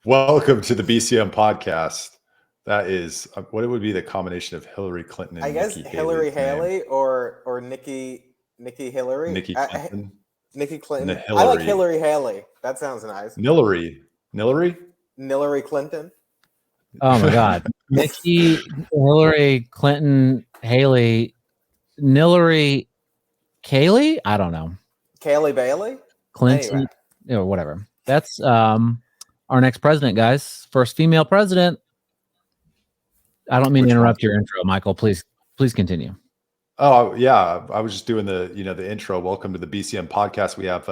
Welcome to the BCM podcast. That is what it would be the combination of Hillary Clinton and I guess Nikki Hillary Haley's Haley or Nikki Hillary. name. Nikki Clinton. Nikki Clinton. Hillary. I like Hillary Haley. That sounds nice. Nillery. Hillary Clinton. Oh my God. Nikki, Hillary, Clinton, Haley, Nillery, Kaylee? I don't know. Kaylee Bailey? Clinton, or whatever. That's our next president, guys. First female president. I don't mean to interrupt your intro, Michael. Please continue. Oh yeah, I was just doing the intro. Welcome to the BCM podcast. We have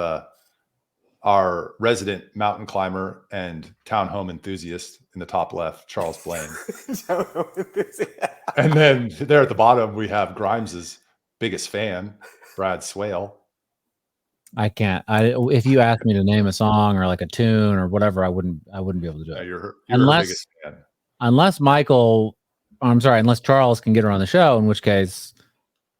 our resident mountain climber and townhome enthusiast in the top left, Charles Blain. And then there at the bottom, we have Grimes's biggest fan, Brad Swail. I can't. If you asked me to name a song or like a tune or whatever, I wouldn't be able to do it. You're unless, her biggest fan. Unless Charles can get her on the show, in which case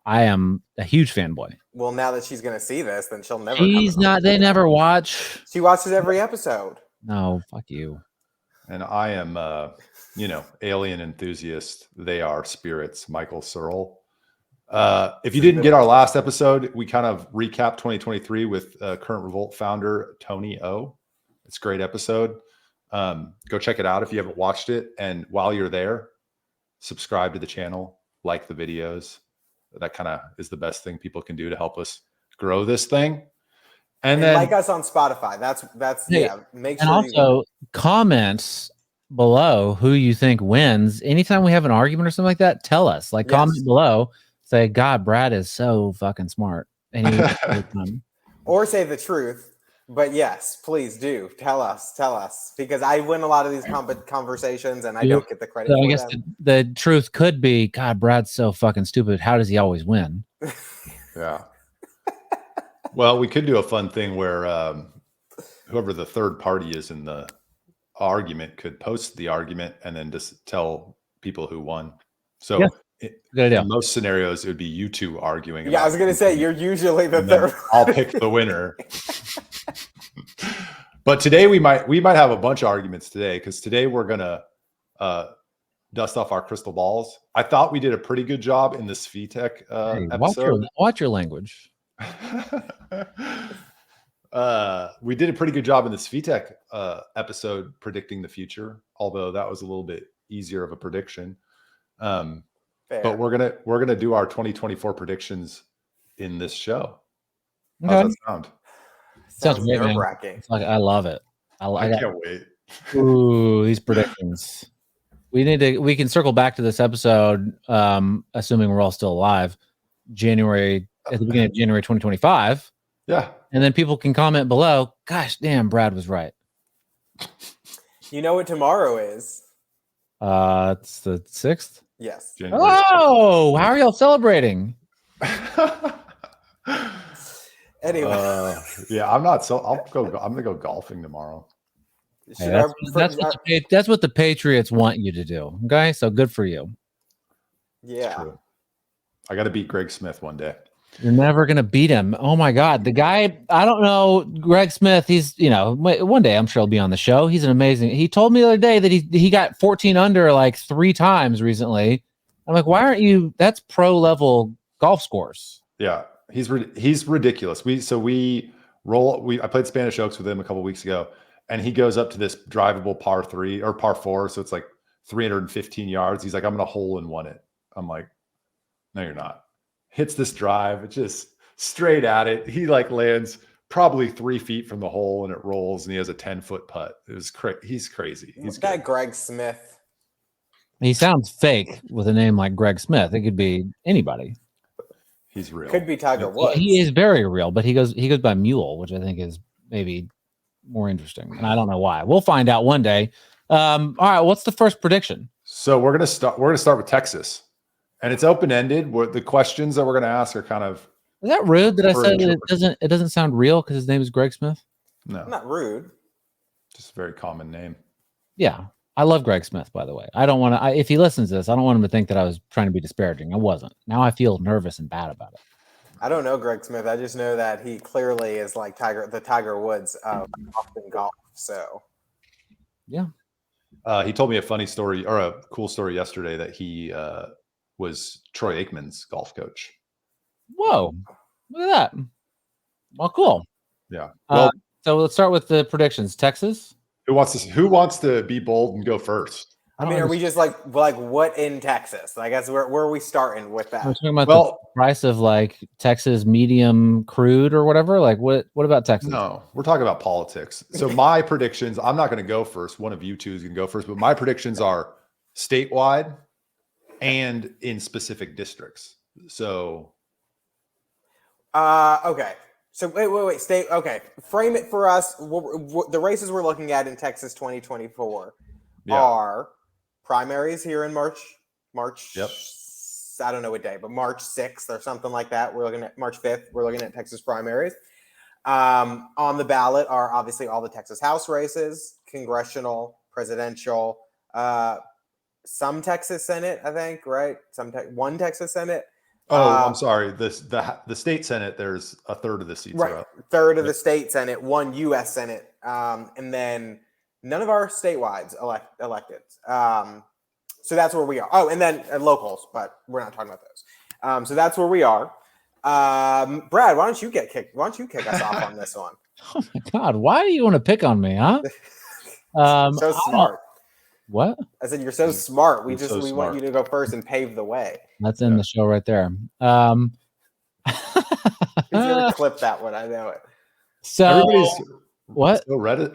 I am a huge fanboy. Well, now that she's going to see this, then she'll never. She's not. They never watch. She watches every episode. No, fuck you. And I am, alien enthusiast. They are spirits. Michael Searle. If you didn't get our last episode, we kind of recapped 2023 with current Revolt founder Tony O. It's a great episode. Go check it out if you haven't watched it. And while you're there, subscribe to the channel, like the videos. That kind of is the best thing people can do to help us grow this thing. And then like us on Spotify. That's Make sure. And also comment below who you think wins. Anytime we have an argument or something like that, tell us. Like comment below. Say, God, Brad is so fucking smart. And or say the truth. But yes, please do tell us, because I win a lot of these conversations and I don't get the credit. So I guess the truth could be, God, Brad's so fucking stupid. How does he always win? Yeah. Well, we could do a fun thing where whoever the third party is in the argument could post the argument and then just tell people who won. So in most scenarios, it would be you two arguing. Yeah, I was going to say, you're usually the third. I'll pick the winner. But today we might have a bunch of arguments today, because today we're going to dust off our crystal balls. I thought we did a pretty good job in the Svitek episode. Watch your language. We did a pretty good job in the Svitek episode predicting the future, although that was a little bit easier of a prediction. But we're gonna do our 2024 predictions in this show. Okay. How's that sound? Sounds nerve-wracking. I love it. I can't wait. Ooh, these predictions. We can circle back to this episode, assuming we're all still alive, at the beginning of January 2025. Yeah. And then people can comment below, gosh damn, Brad was right. You know what tomorrow is? It's the 6th? Yes. January 6th. Oh, how are y'all celebrating? Anyway. I'm gonna go golfing tomorrow. Hey, that's what the Patriots want you to do. Okay, so good for you. Yeah, I got to beat Greg Smith one day. You're never gonna beat him. Oh my God, the guy. I don't know, Greg Smith. He's one day I'm sure he'll be on the show. He's an amazing. He told me the other day that he got 14 under like 3 times recently. I'm like, why aren't you? That's pro level golf scores. Yeah. He's ridiculous. I played Spanish Oaks with him a couple weeks ago, and he goes up to this drivable par 3 or par 4. So it's like 315 yards. He's like, I'm going to hole in one it. I'm like, no, you're not. Hits this drive. It's just straight at it. He like lands probably 3 feet from the hole and it rolls, and he has a 10-foot putt. It was he's crazy. He's that Greg Smith. He sounds fake with a name like Greg Smith. It could be anybody. He's real. Could be Tiger Woods. He is very real, but he goes by Mule, which I think is maybe more interesting. And I don't know why. We'll find out one day. All right, what's the first prediction? So we're gonna start with Texas, and it's open ended. The questions that we're gonna ask are kind of. Is that rude that I said it doesn't sound real because his name is Greg Smith? No, not rude. Just a very common name. Yeah. I love Greg Smith, by the way. I don't want to, if he listens to this, I don't want him to think that I was trying to be disparaging. I wasn't. Now I feel nervous and bad about it. I don't know Greg Smith. I just know that he clearly is like the Tiger Woods of Austin golf. So Yeah. He told me a funny story or a cool story yesterday that he was Troy Aikman's golf coach. Whoa. Look at that. Well, cool. Yeah. Well, so let's start with the predictions. Texas. who wants to be bold and go first? I mean, are we just like what in Texas? I guess where are we starting with that? We're talking about the price of like Texas medium crude or whatever. Like what about Texas? No, we're talking about politics. So my predictions, I'm not going to go first. One of you two is going to go first, but my predictions are statewide and in specific districts. So okay. So wait. Okay. Frame it for us. The races we're looking at in Texas 2024 are primaries here in March. Yep. I don't know what day, but March 6th or something like that. We're looking at March 5th. We're looking at Texas primaries. On the ballot are obviously all the Texas House races, congressional, presidential, some Texas Senate, I think, right? One Texas Senate. Oh, I'm sorry. The state Senate, there's a third of the seats. Right. Third of the state Senate, one U.S. Senate, and then none of our statewide elected. So that's where we are. Oh, and then locals, but we're not talking about those. So that's where we are. Brad, why don't you kick us off on this one? Oh my God, why do you want to pick on me, huh? So smart. What? I said you're so smart. We want you to go first and pave the way. That's in the show right there. He's gonna clip that one. I know it. So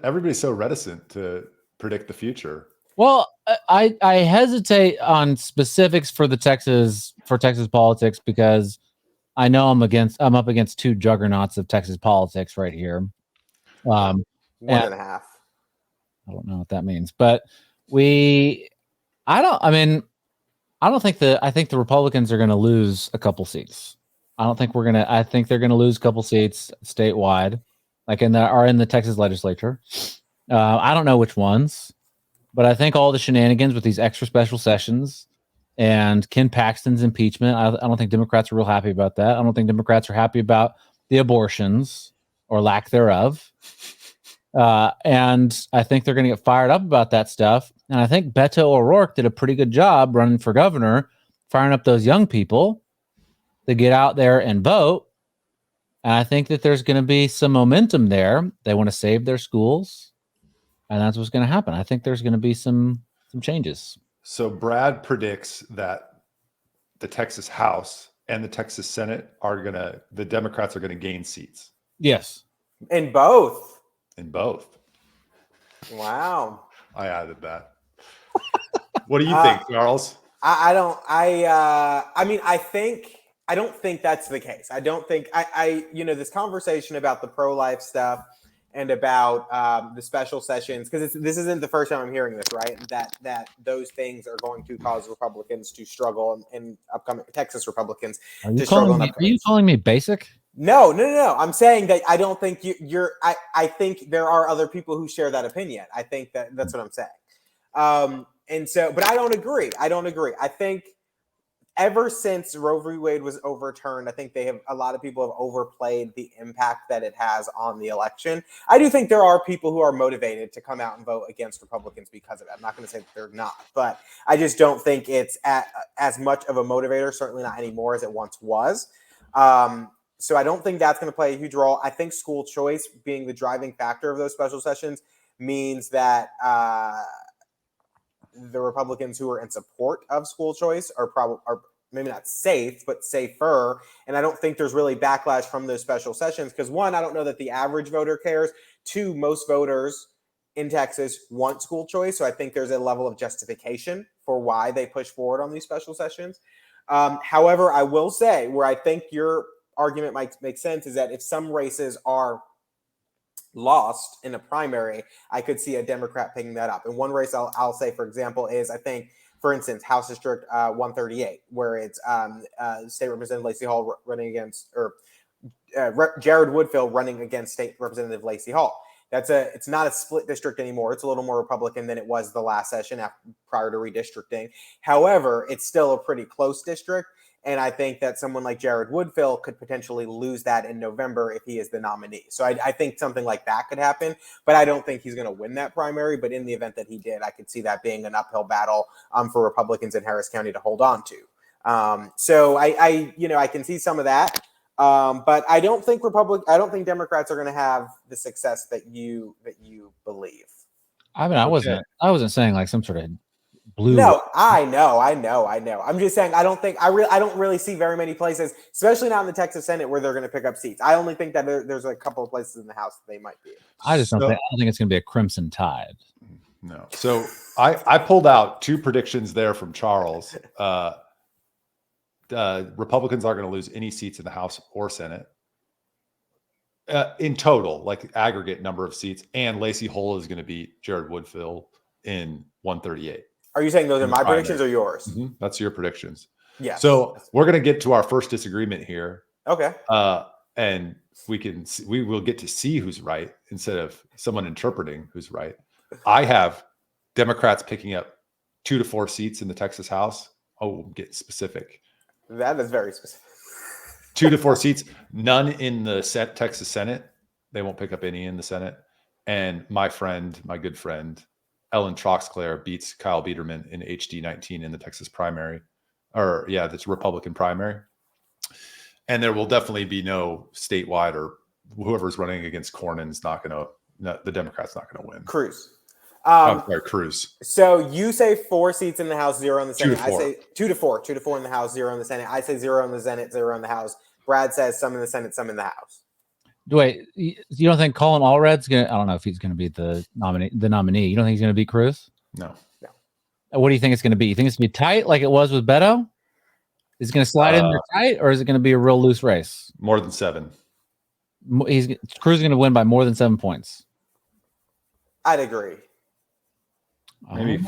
everybody's so reticent to predict the future. Well, I hesitate on specifics for Texas politics because I know I'm up against two juggernauts of Texas politics right here. 1.5. I don't know what that means, but I think the Republicans are going to lose a couple seats. I think they're going to lose a couple seats statewide, like in the Texas legislature. I don't know which ones, but I think all the shenanigans with these extra special sessions and Ken Paxton's impeachment, I don't think Democrats are real happy about that. I don't think Democrats are happy about the abortions or lack thereof. And I think they're going to get fired up about that stuff. And I think Beto O'Rourke did a pretty good job running for governor, firing up those young people to get out there and vote. And I think that there's going to be some momentum there. They want to save their schools. And that's what's going to happen. I think there's going to be some changes. So Brad predicts that the Texas House and the Texas Senate the Democrats are going to gain seats. Yes. In both. Wow. I added that. What do you think, Charles? I don't think that's the case. I don't think this conversation about the pro-life stuff and about the special sessions, because this isn't the first time I'm hearing this, right? That those things are going to cause Republicans to struggle and upcoming Texas Republicans to struggle. Are you calling me basic? No. I'm saying that I don't think I think there are other people who share that opinion. I think that's what I'm saying. And so, but I don't agree. I think ever since Roe v. Wade was overturned, I think a lot of people have overplayed the impact that it has on the election. I do think there are people who are motivated to come out and vote against Republicans because of it. I'm not going to say that they're not, but I just don't think it's as much of a motivator, certainly not anymore as it once was. So I don't think that's going to play a huge role. I think school choice being the driving factor of those special sessions means that the Republicans who are in support of school choice are maybe not safe, but safer. And I don't think there's really backlash from those special sessions because, one, I don't know that the average voter cares. Two, most voters in Texas want school choice. So I think there's a level of justification for why they push forward on these special sessions. However, I will say where I think your argument might make sense is that if some races are lost in a primary, I could see a Democrat picking that up. And one race I'll say, for example, is I think, for instance, House District 138, where it's State Representative Lacey Hall running against, or Jared Woodfill running against State Representative Lacey Hall. It's not a split district anymore. It's a little more Republican than it was the last session prior to redistricting. However, it's still a pretty close district. And I think that someone like Jared Woodfill could potentially lose that in November if he is the nominee. So I think something like that could happen, but I don't think he's going to win that primary. But in the event that he did, I could see that being an uphill battle for Republicans in Harris County to hold on to. So I can see some of that. But I don't think Democrats are going to have the success that you believe. I mean, I wasn't saying like some sort of blue. No, I know. I'm just saying I don't really see very many places, especially not in the Texas Senate, where they're going to pick up seats. I only think that there's a couple of places in the House that they might be. I don't think it's going to be a crimson tide. No. So I pulled out 2 predictions there from Charles. Republicans aren't going to lose any seats in the House or Senate in total, like aggregate number of seats. And Lacey Hull is going to beat Jared Woodfill in 138. Are you saying those are my predictions or yours? Mm-hmm. That's your predictions. Yeah. So we're going to get to our first disagreement here. Okay. And we will get to see who's right instead of someone interpreting who's right. I have Democrats picking up 2 to 4 seats in the Texas House. Oh, we'll get specific. That is very specific. 2 to 4 seats, none in the Texas Senate. They won't pick up any in the Senate. And my good friend, Ellen Troxclair beats Kyle Biederman in HD 19 in the Texas primary. That's Republican primary. And there will definitely be no statewide or whoever's running against Cornyn's the Democrat's not going to win. Cruz. Cruz. So you say 4 seats in the House, 0 in the Senate. 2 to 4. I say 2 to 4. 2 to 4 in the House, 0 in the Senate. I say 0 in the Senate, 0 in the House. Brad says some in the Senate, some in the House. Wait, you don't think Colin Allred's going to, I don't know if he's going to be the nominee. You don't think he's going to beat Cruz? No. What do you think it's going to be? You think it's going to be tight like it was with Beto? Is it going to slide in there tight, or is it going to be a real loose race? More than 7. Cruz is going to win by more than 7 points. I'd agree. Maybe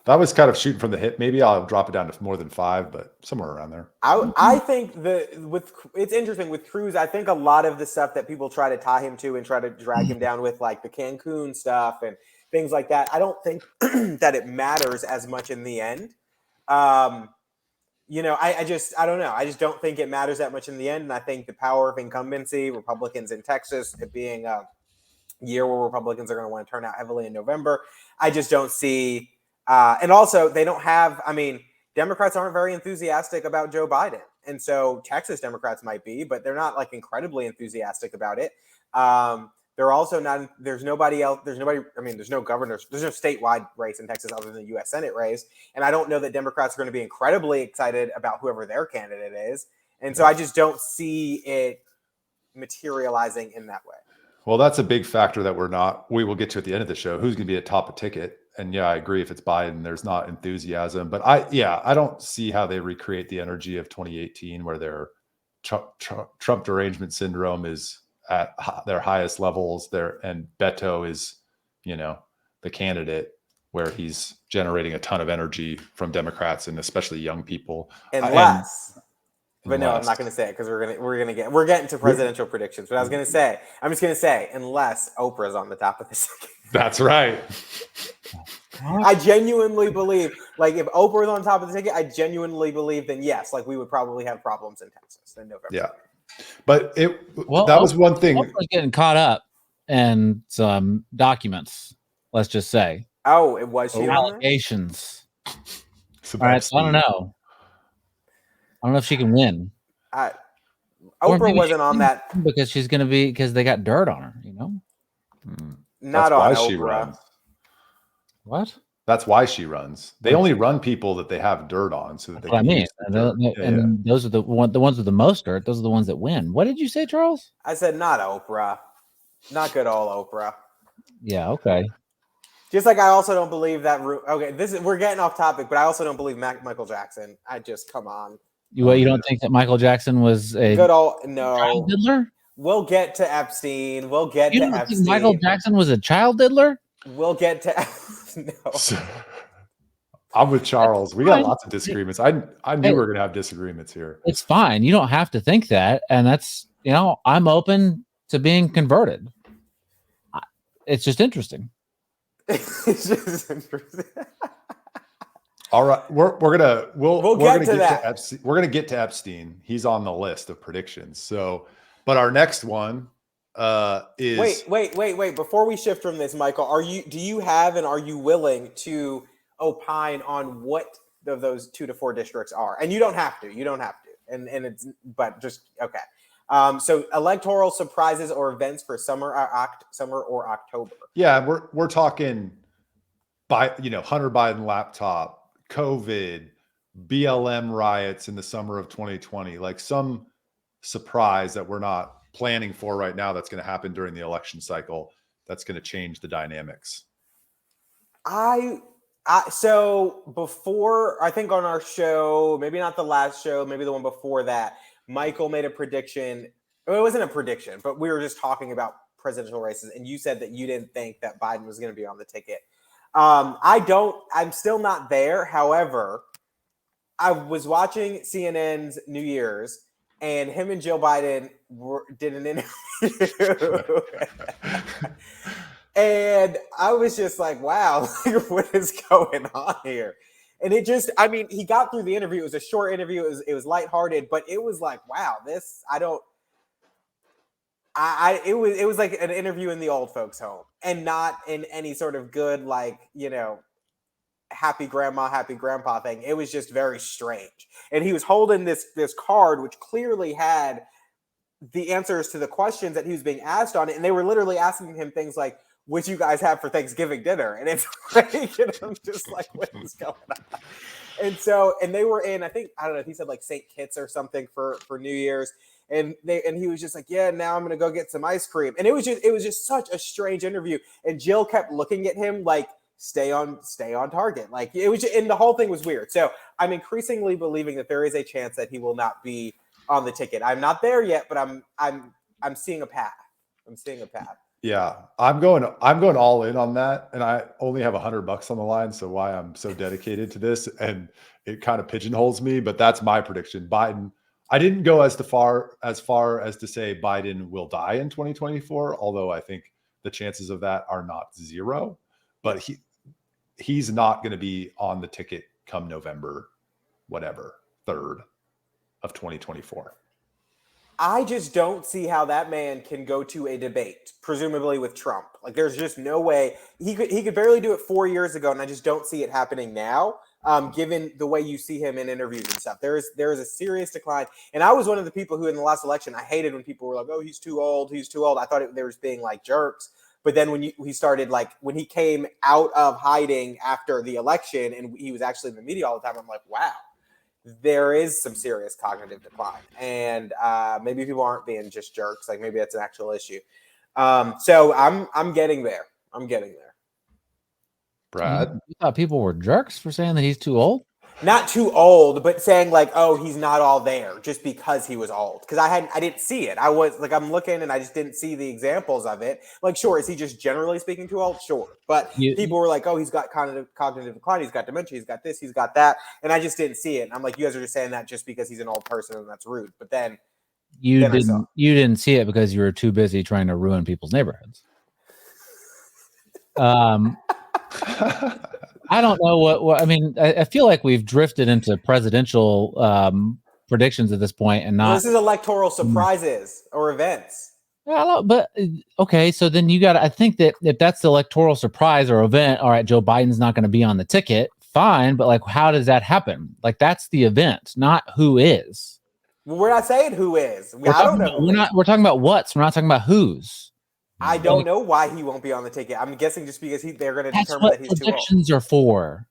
that was kind of shooting from the hip. Maybe I'll drop it down to more than 5, but somewhere around there. I think it's interesting with Cruz. I think a lot of the stuff that people try to tie him to and try to drag him down with, like the Cancun stuff and things like that, I don't think that it matters as much in the end. I don't know. I just don't think it matters that much in the end. And I think the power of incumbency, Republicans in Texas, it being a year where Republicans are going to want to turn out heavily in November, I just don't see. And also, they don't have. I mean, Democrats aren't very enthusiastic about Joe Biden, and so Texas Democrats might be, but they're not like incredibly enthusiastic about it. They're also not. There's nobody else. There's nobody. I mean, there's no governors. There's no statewide race in Texas other than the U.S. Senate race, and I don't know that Democrats are going to be incredibly excited about whoever their candidate is, and so I just don't see it materializing in that way. Well, that's a big factor that we will get to at the end of the show. Who's going to be atop a ticket? And yeah, I agree. If it's Biden, there's not enthusiasm, but I don't see how they recreate the energy of 2018 where their Trump derangement syndrome is at their highest levels there. And Beto is, the candidate where he's generating a ton of energy from Democrats and especially young people. But no, I'm not going to say it because we're getting to presidential predictions. But I'm just going to say, unless Oprah's on the top of this. That's right. I genuinely believe, like, if Oprah is on top of the ticket, I genuinely believe, then yes, like we would probably have problems in Texas in November. Yeah, but that was one thing. Oprah's getting caught up in some documents. Let's just say. Oh, it was she allegations. All right, so I don't know. I don't know if she can win. Oprah wasn't on that because they got dirt on her, Not on Oprah. She runs. What? That's why she runs. They only run people that they have dirt on, so that they. I mean, and those are the ones with the most dirt. Those are the ones that win. What did you say, Charles? I said not Oprah, not good old Oprah. Yeah. Okay. Just like I also don't believe that. Okay, we're getting off topic, but I also don't believe Michael Jackson. Come on. You don't think that Michael Jackson was a good old no child diddler? We'll get to Epstein. You don't think Michael Jackson was a child diddler? We'll get to no. I'm with Charles. We got lots of disagreements. I knew we were going to have disagreements here. It's fine. You don't have to think that, and that's I'm open to being converted. It's just interesting. It's just interesting. All right, we're gonna We'll we're get gonna to that. Epstein. We're gonna get to Epstein. He's on the list of predictions. So, but our next one is Wait. Before we shift from this, Michael, do you have and are you willing to opine on what of those 2 to 4 districts are? And you don't have to. And it's but just okay. So electoral surprises or events for summer or October. Yeah, we're talking Hunter Biden laptop, COVID, BLM riots in the summer of 2020, like some surprise that we're not planning for right now that's going to happen during the election cycle that's going to change the dynamics. So before, I think on our show, maybe not the last show, maybe the one before that, Michael made a prediction. Well, it wasn't a prediction, but we were just talking about presidential races, and you said that you didn't think that Biden was going to be on the ticket. I'm still not there. However, I was watching CNN's New Year's, and him and Joe Biden did an interview. And I was just like, wow, what is going on here? And it just, I mean, he got through the interview. It was a short interview. It was lighthearted, but it was like, wow, it was like an interview in the old folks' home and not in any sort of good, like, happy grandma, happy grandpa thing. It was just very strange. And he was holding this card, which clearly had the answers to the questions that he was being asked on it. And they were literally asking him things like, what you guys have for Thanksgiving dinner? And it's like, I'm just like, what is going on? And so, and they were in, I don't know if he said like St. Kitts or something for New Year's. And he was just like, yeah, now I'm going to go get some ice cream. And it was just such a strange interview. And Jill kept looking at him like, stay on target. Like it was, and the whole thing was weird. So I'm increasingly believing that there is a chance that he will not be on the ticket. I'm not there yet, but I'm seeing a path. Yeah, I'm going all in on that, and I only have $100 on the line. So why I'm so dedicated to this, and it kind of pigeonholes me, but that's my prediction. Biden. I didn't go as far as to say Biden will die in 2024, although I think the chances of that are not zero. But he's not going to be on the ticket come November, 3rd of 2024. I just don't see how that man can go to a debate, presumably with Trump. Like, there's just no way he could barely do it 4 years ago, and I just don't see it happening now. Given the way you see him in interviews and stuff, there is a serious decline. And I was one of the people who, in the last election, I hated when people were like, "Oh, he's too old. I thought they were being like jerks. But then when he started, like when he came out of hiding after the election, and he was actually in the media all the time, I'm like, wow. There is some serious cognitive decline, and maybe people aren't being just jerks. Like maybe that's an actual issue. So I'm getting there. Brad, You thought people were jerks for saying that he's too old? Not too old, but saying like, oh, he's not all there just because he was old. Because I didn't see it. I was like, I'm looking and I just didn't see the examples of it. Like, sure, is he just generally speaking too old? Sure. But people were like, oh, he's got cognitive decline. He's got dementia. He's got this. He's got that. And I just didn't see it. And I'm like, you guys are just saying that just because he's an old person and that's rude. But then you didn't see it because you were too busy trying to ruin people's neighborhoods. I don't know what I mean. I feel like we've drifted into presidential predictions at this point, and not. This is electoral surprises or events. But okay, so then you got. I think that if that's the electoral surprise or event, all right, Joe Biden's not going to be on the ticket. Fine, but like, how does that happen? Like, that's the event, not who is. Well, we're not saying who is. I don't know. We're talking about what's. We're not talking about whose. I don't know why he won't be on the ticket. I'm guessing just because they're going to determine that he's too old. Predictions are for.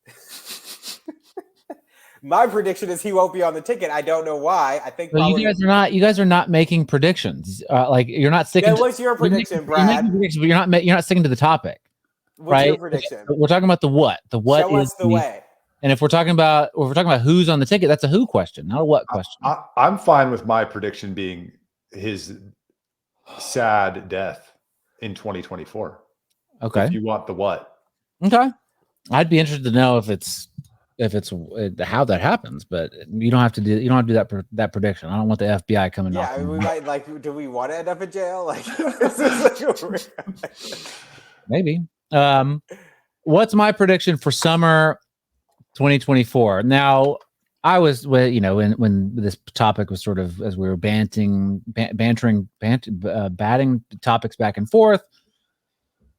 My prediction is he won't be on the ticket. I don't know why. I think you guys are not making predictions. Like you're not sticking. What's your prediction, Brad? But you're not sticking to the topic. What's your prediction? We're talking about the what. The what Show us the way. And if we're talking about who's on the ticket, that's a who question, not a what question. I'm fine with my prediction being his sad death in 2024. Okay. If you want the what. Okay. I'd be interested to know if it's how that happens, but you don't have to do that prediction. I don't want the FBI coming. Yeah, we might do we want to end up in jail? Like maybe. What's my prediction for summer 2024. Now, I was, when this topic was sort of, as we were batting topics back and forth,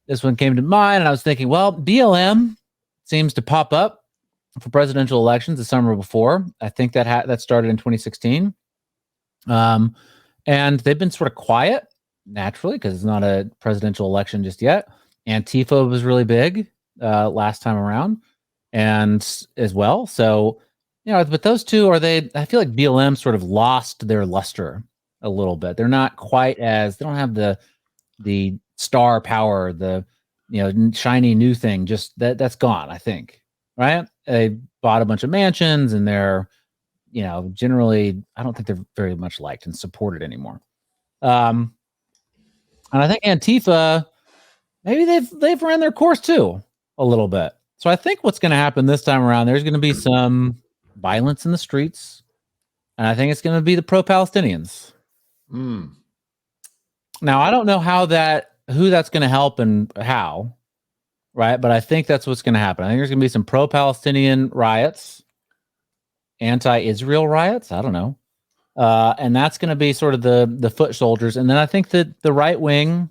this one came to mind, and I was thinking, well, BLM seems to pop up for presidential elections the summer before. I think that started in 2016. And they've been sort of quiet, naturally, because it's not a presidential election just yet. Antifa was really big last time around, and as well. So, but those two I feel like BLM sort of lost their luster a little bit. They're not quite they don't have the star power, the shiny new thing. Just that's gone, I think. Right? They bought a bunch of mansions, and they're generally, I don't think they're very much liked and supported anymore. And I think Antifa, maybe they've ran their course too a little bit. So I think what's going to happen this time around, there's going to be some violence in the streets, and I think it's going to be the pro-Palestinians. Now, I don't know who that's going to help and how, right? But I think that's what's going to happen. I think there's going to be some pro-Palestinian riots, anti-Israel riots. I don't know. And that's going to be sort of the foot soldiers. And then I think that the right wing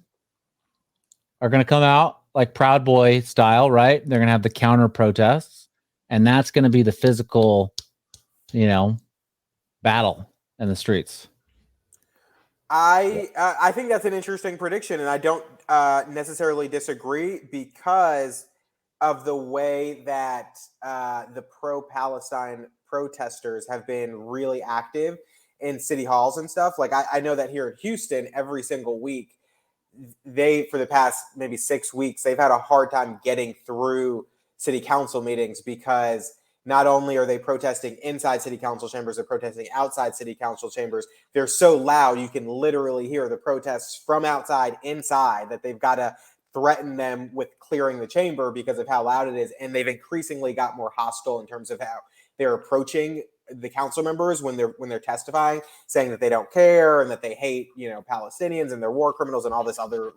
are going to come out like Proud Boy style, right? They're going to have the counter protests, and that's going to be the physical, battle in the streets. I think that's an interesting prediction, and I don't necessarily disagree because of the way that the pro-Palestine protesters have been really active in city halls and stuff. Like I know that here in Houston, every single week, for the past maybe 6 weeks, they've had a hard time getting through city council meetings because not only are they protesting inside city council chambers, they're protesting outside city council chambers. They're so loud, you can literally hear the protests from outside inside, that they've got to threaten them with clearing the chamber because of how loud it is. And they've increasingly got more hostile in terms of how they're approaching the council members when they're testifying, saying that they don't care and that they hate, Palestinians and they're war criminals and all this other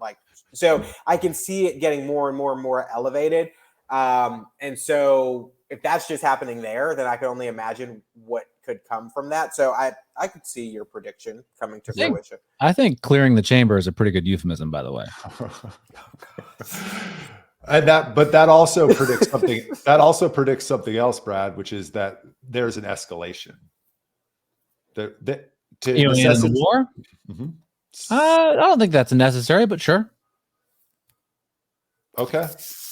so I can see it getting more and more and more elevated. And so if that's just happening there, then I can only imagine what could come from that. So I could see your prediction coming to fruition. I think clearing the chamber is a pretty good euphemism, by the way. And that also predicts something. That also predicts something else, Brad, which is that there's an escalation. In the war? Mm-hmm. I don't think that's necessary, but sure. Okay.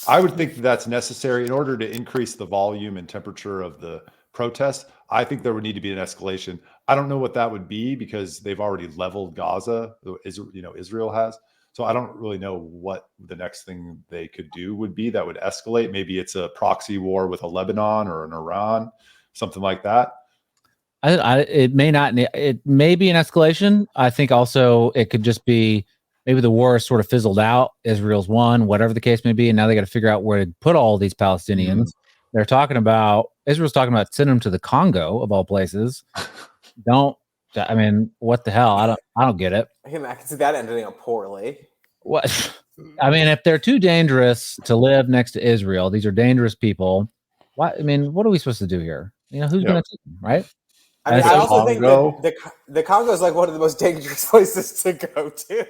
I would think that's necessary in order to increase the volume and temperature of the protest. I think there would need to be an escalation. I don't know what that would be because they've already leveled Gaza, Israel has. So I don't really know what the next thing they could do would be that would escalate. Maybe it's a proxy war with a Lebanon or an Iran, something like that. It may not. It may be an escalation. I think also it could just be maybe the war is sort of fizzled out. Israel's won, whatever the case may be, and now they got to figure out where to put all these Palestinians. They're talking about Israel's talking about sending them to the Congo of all places. What the hell? I don't get it. I can see that ending up poorly. What? I mean, if they're too dangerous to live next to Israel, these are dangerous people. What are we supposed to do here? Who's going to take them, right? I also think that the Congo is like one of the most dangerous places to go to.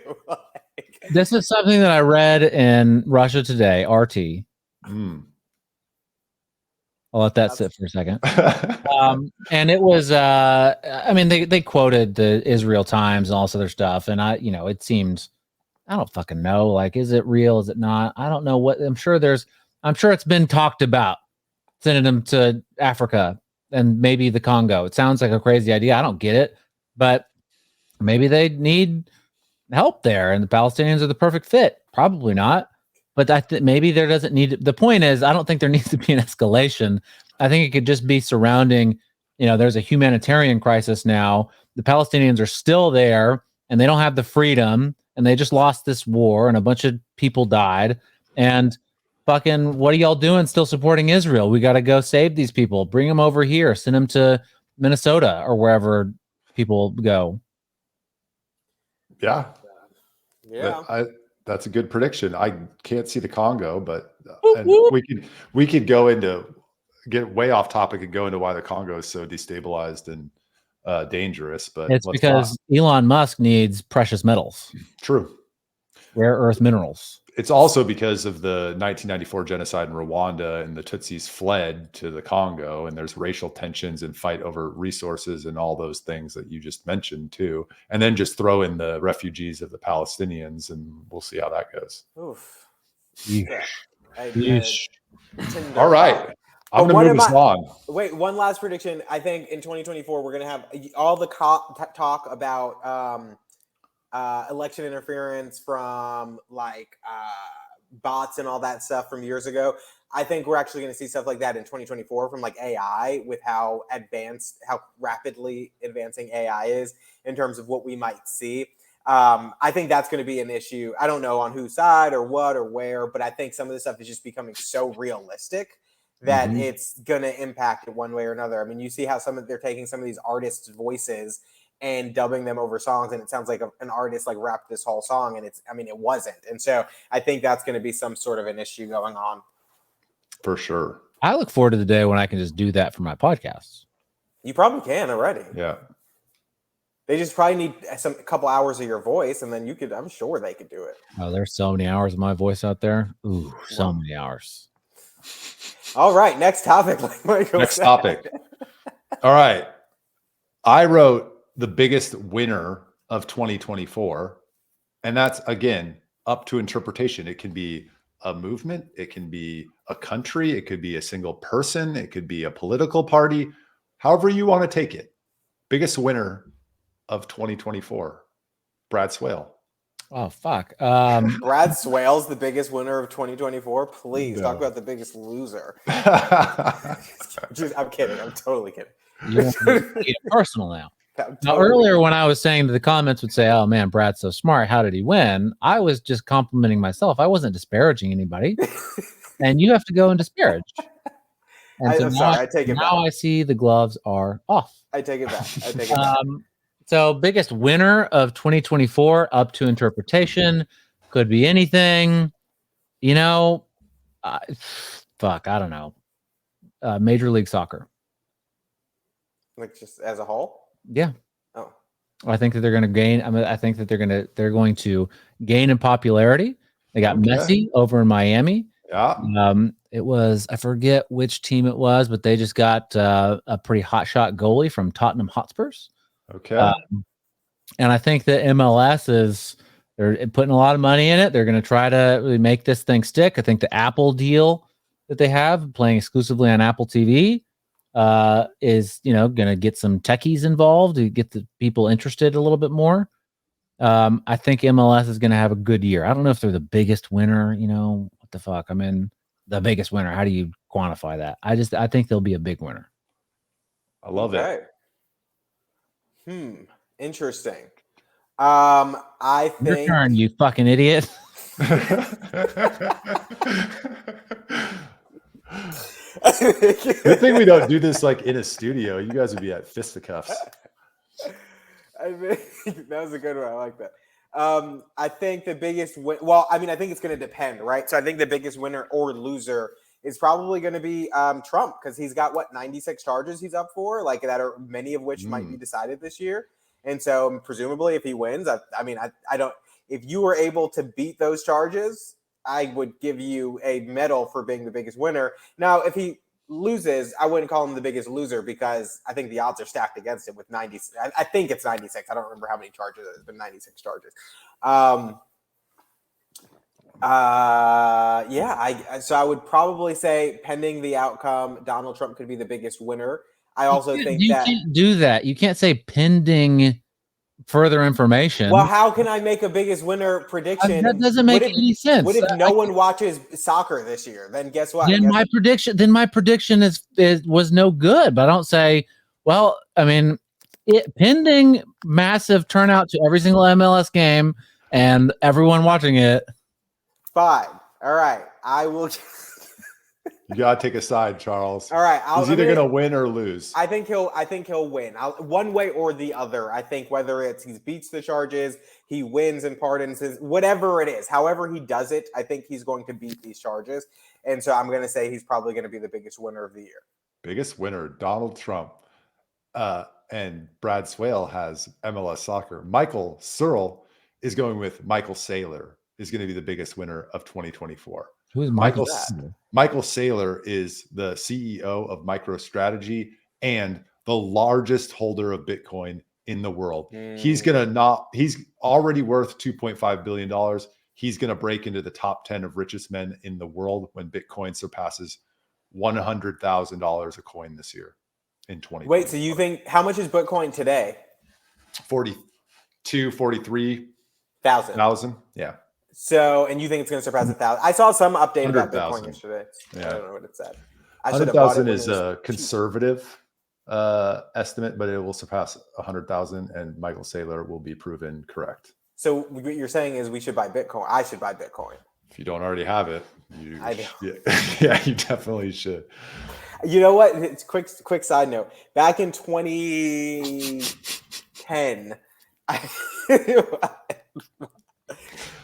This is something that I read in Russia Today, RT. I'll let that sit for a second. And it was, they quoted the Israel Times and all this other stuff. And it seemed, I don't fucking know. Like, is it real? Is it not? I don't know what, I'm sure it's been talked about sending them to Africa and maybe the Congo. It sounds like a crazy idea. I don't get it, but maybe they need help there and the Palestinians are the perfect fit. Probably not. But maybe there doesn't need. The point is, I don't think there needs to be an escalation. I think it could just be surrounding. There's a humanitarian crisis now. The Palestinians are still there, and they don't have the freedom, and they just lost this war, and a bunch of people died. And fucking, what are y'all doing? Still supporting Israel? We got to go save these people. Bring them over here. Send them to Minnesota or wherever people go. Yeah. That's a good prediction. I can't see the Congo, but we could go into get way off topic and go into why the Congo is so destabilized and dangerous. But It's let's because Elon Musk needs precious metals, true. rare earth minerals. It's also because of the 1994 genocide in Rwanda, and the Tutsis fled to the Congo, and there's racial tensions and fight over resources and all those things that you just mentioned too. And then just throw in the refugees of the Palestinians, and we'll see how that goes. Oof. Yeesh. Tinder All right. pop. I'm But going to what move us am I- on. Wait, one last prediction. I think in 2024 we're gonna have all the talk about election interference from like bots and all that stuff from years ago. I think we're actually going to see stuff like that in 2024 from like AI, with how rapidly advancing AI is in terms of what we might see. I think that's going to be an issue. I don't know on whose side or what or where, but I think some of this stuff is just becoming so realistic that it's going to impact it one way or another. I mean, you see how they're taking some of these artists' voices and dubbing them over songs, and it sounds like an artist like rapped this whole song, and it wasn't. And so I think that's going to be some sort of an issue going on. For sure. I look forward to the day when I can just do that for my podcasts. You probably can already. Yeah. They just probably need a couple hours of your voice, and then I'm sure they could do it. Oh, there's so many hours of my voice out there. Ooh, so many hours. All right, next topic. Like Michael Next said. topic. All right. I wrote the biggest winner of 2024. And that's, again, up to interpretation. It can be a movement. It can be a country. It could be a single person. It could be a political party. However you want to take it. Biggest winner of 2024, Brad Swail. Oh, fuck. Brad Swail's the biggest winner of 2024. Please talk about the biggest loser. I'm kidding. I'm totally kidding. You're personal now. Now, earlier when I was saying that the comments would say, "Oh man, Brad's so smart. How did he win?" I was just complimenting myself. I wasn't disparaging anybody. And you have to go and disparage. And I'm sorry. I take it back. Now I see the gloves are off. I take it back. So biggest winner of 2024, up to interpretation, could be anything. You know, fuck, I don't know. Major League Soccer. Like just as a whole? Yeah. Oh. I think that they're going to gain. I think that they're going to gain in popularity. They got Messi over in Miami. Yeah. It was, I forget which team it was, but they just got a pretty hot shot goalie from Tottenham Hotspurs. Okay. And I think that MLS they're putting a lot of money in it. They're going to try to really make this thing stick. I think the Apple deal that they have, playing exclusively on Apple TV, is going to get some techies involved to get the people interested a little bit more. I think MLS is going to have a good year. I don't know if they're the biggest winner. What the fuck? I mean, the biggest winner. How do you quantify that? I think they'll be a big winner. I love it. Interesting. I think your turn, you fucking idiot. Good thing we don't do this like in a studio. You guys would be at fisticuffs. I think that was a good one. I like that. I think the biggest I think it's going to depend, right? So I think the biggest winner or loser is probably going to be Trump, because he's got 96 charges he's up for, like that are many of which might be decided this year. And so presumably if he wins, I don't, if you were able to beat those charges, I would give you a medal for being the biggest winner. Now, if he loses, I wouldn't call him the biggest loser, because I think the odds are stacked against him with 90. I think it's 96. I don't remember how many charges it has, but 96 charges. So I would probably say, pending the outcome, Donald Trump could be the biggest winner. I also think you can't do that. You can't say pending further information. Well, how can I make a biggest winner prediction? That doesn't make any sense. What if no one watches soccer this year? Then guess what? My prediction was no good. But I don't say, well, I mean, pending massive turnout to every single MLS game and everyone watching it. Fine. All right. I will. You gotta take a side, Charles. All right. He's either gonna win or lose. I think he'll win. One way or the other. I think whether it's he beats the charges, he wins and pardons his whatever it is. However he does it, I think he's going to beat these charges. And so I'm going to say he's probably going to be the biggest winner of the year. Biggest winner, Donald Trump. And Brad Swail has MLS soccer. Michael Searle is going with Michael Saylor is going to be the biggest winner of 2024. Who is Michael Saylor? Michael Saylor is the CEO of MicroStrategy and the largest holder of Bitcoin in the world. He's already worth $2.5 billion. He's going to break into the top 10 of richest men in the world when Bitcoin surpasses $100,000 a coin this year in 2020. Wait, so you think, how much is Bitcoin today? 43,000. Yeah. So, and you think it's going to surpass 1,000? I saw some update about 100,000. Bitcoin yesterday. Yeah. I don't know what it said. 100,000 is a conservative estimate, but it will surpass 100,000, and Michael Saylor will be proven correct. So what you're saying is we should buy Bitcoin. I should buy Bitcoin. If you don't already have it, I do. Yeah, you definitely should. You know what? It's quick side note. Back in 2010,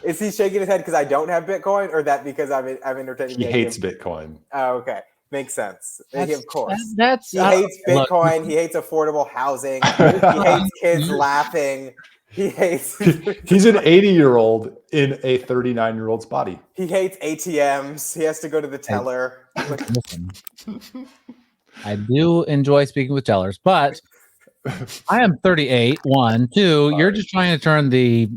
is he shaking his head because I don't have Bitcoin, or that because I'm entertaining? He hates Bitcoin. Oh, okay. Makes sense. Of course. He hates Bitcoin. He hates affordable housing. He hates kids laughing. He hates. He's an 80-year-old in a 39-year-old's body. He hates ATMs. He has to go to the teller. Listen, I do enjoy speaking with tellers, but I am 38. 1, 2. You're just trying to turn the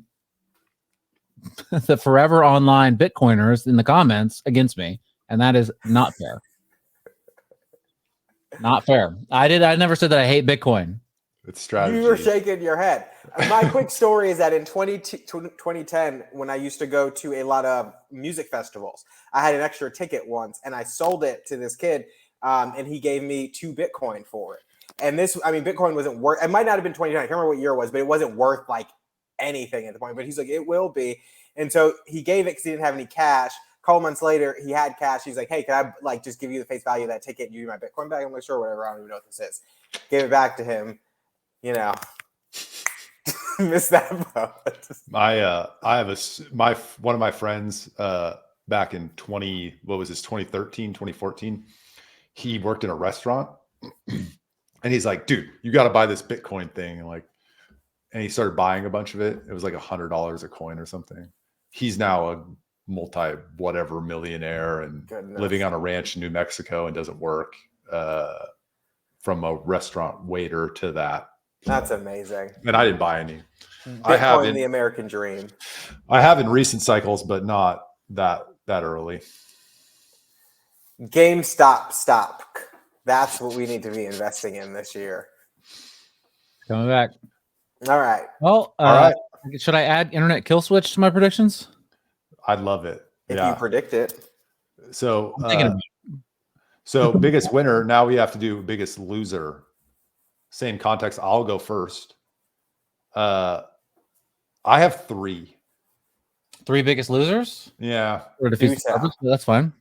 forever online Bitcoiners in the comments against me, and that is not fair. Not fair. I never said that I hate Bitcoin. It's strategy. You were shaking your head. My quick story is that in 2010, when I used to go to a lot of music festivals, I had an extra ticket once, and I sold it to this kid, and he gave me 2 Bitcoin for it. And Bitcoin wasn't worth. It might not have been 2010. I can't remember what year it was, but it wasn't worth like anything at the point. But he's like, it will be. And so he gave it because he didn't have any cash. A couple months later, he had cash. He's like, hey, can I just give you the face value of that ticket and give you my Bitcoin back? I'm like, sure, whatever. I don't even know what this is. Gave it back to him. Missed that boat. I have one of my friends back in 2013, 2014. He worked in a restaurant, and he's like, dude, you got to buy this Bitcoin thing. And he started buying a bunch of it. It was like $100 a coin or something. He's now a multi-whatever millionaire and living on a ranch in New Mexico and doesn't work, from a restaurant waiter to that. That's amazing. And I didn't buy any. Bitcoin, the American dream. I have in recent cycles, but not that early. GameStop stock. That's what we need to be investing in this year. Coming back. All right. Well, all right. Should I add internet kill switch to my predictions? I'd love it. If you predict it. So, biggest winner. Now we have to do biggest loser. Same context. I'll go first. I have 3. 3 biggest losers? Yeah. Or defeats the purpose? That's fine.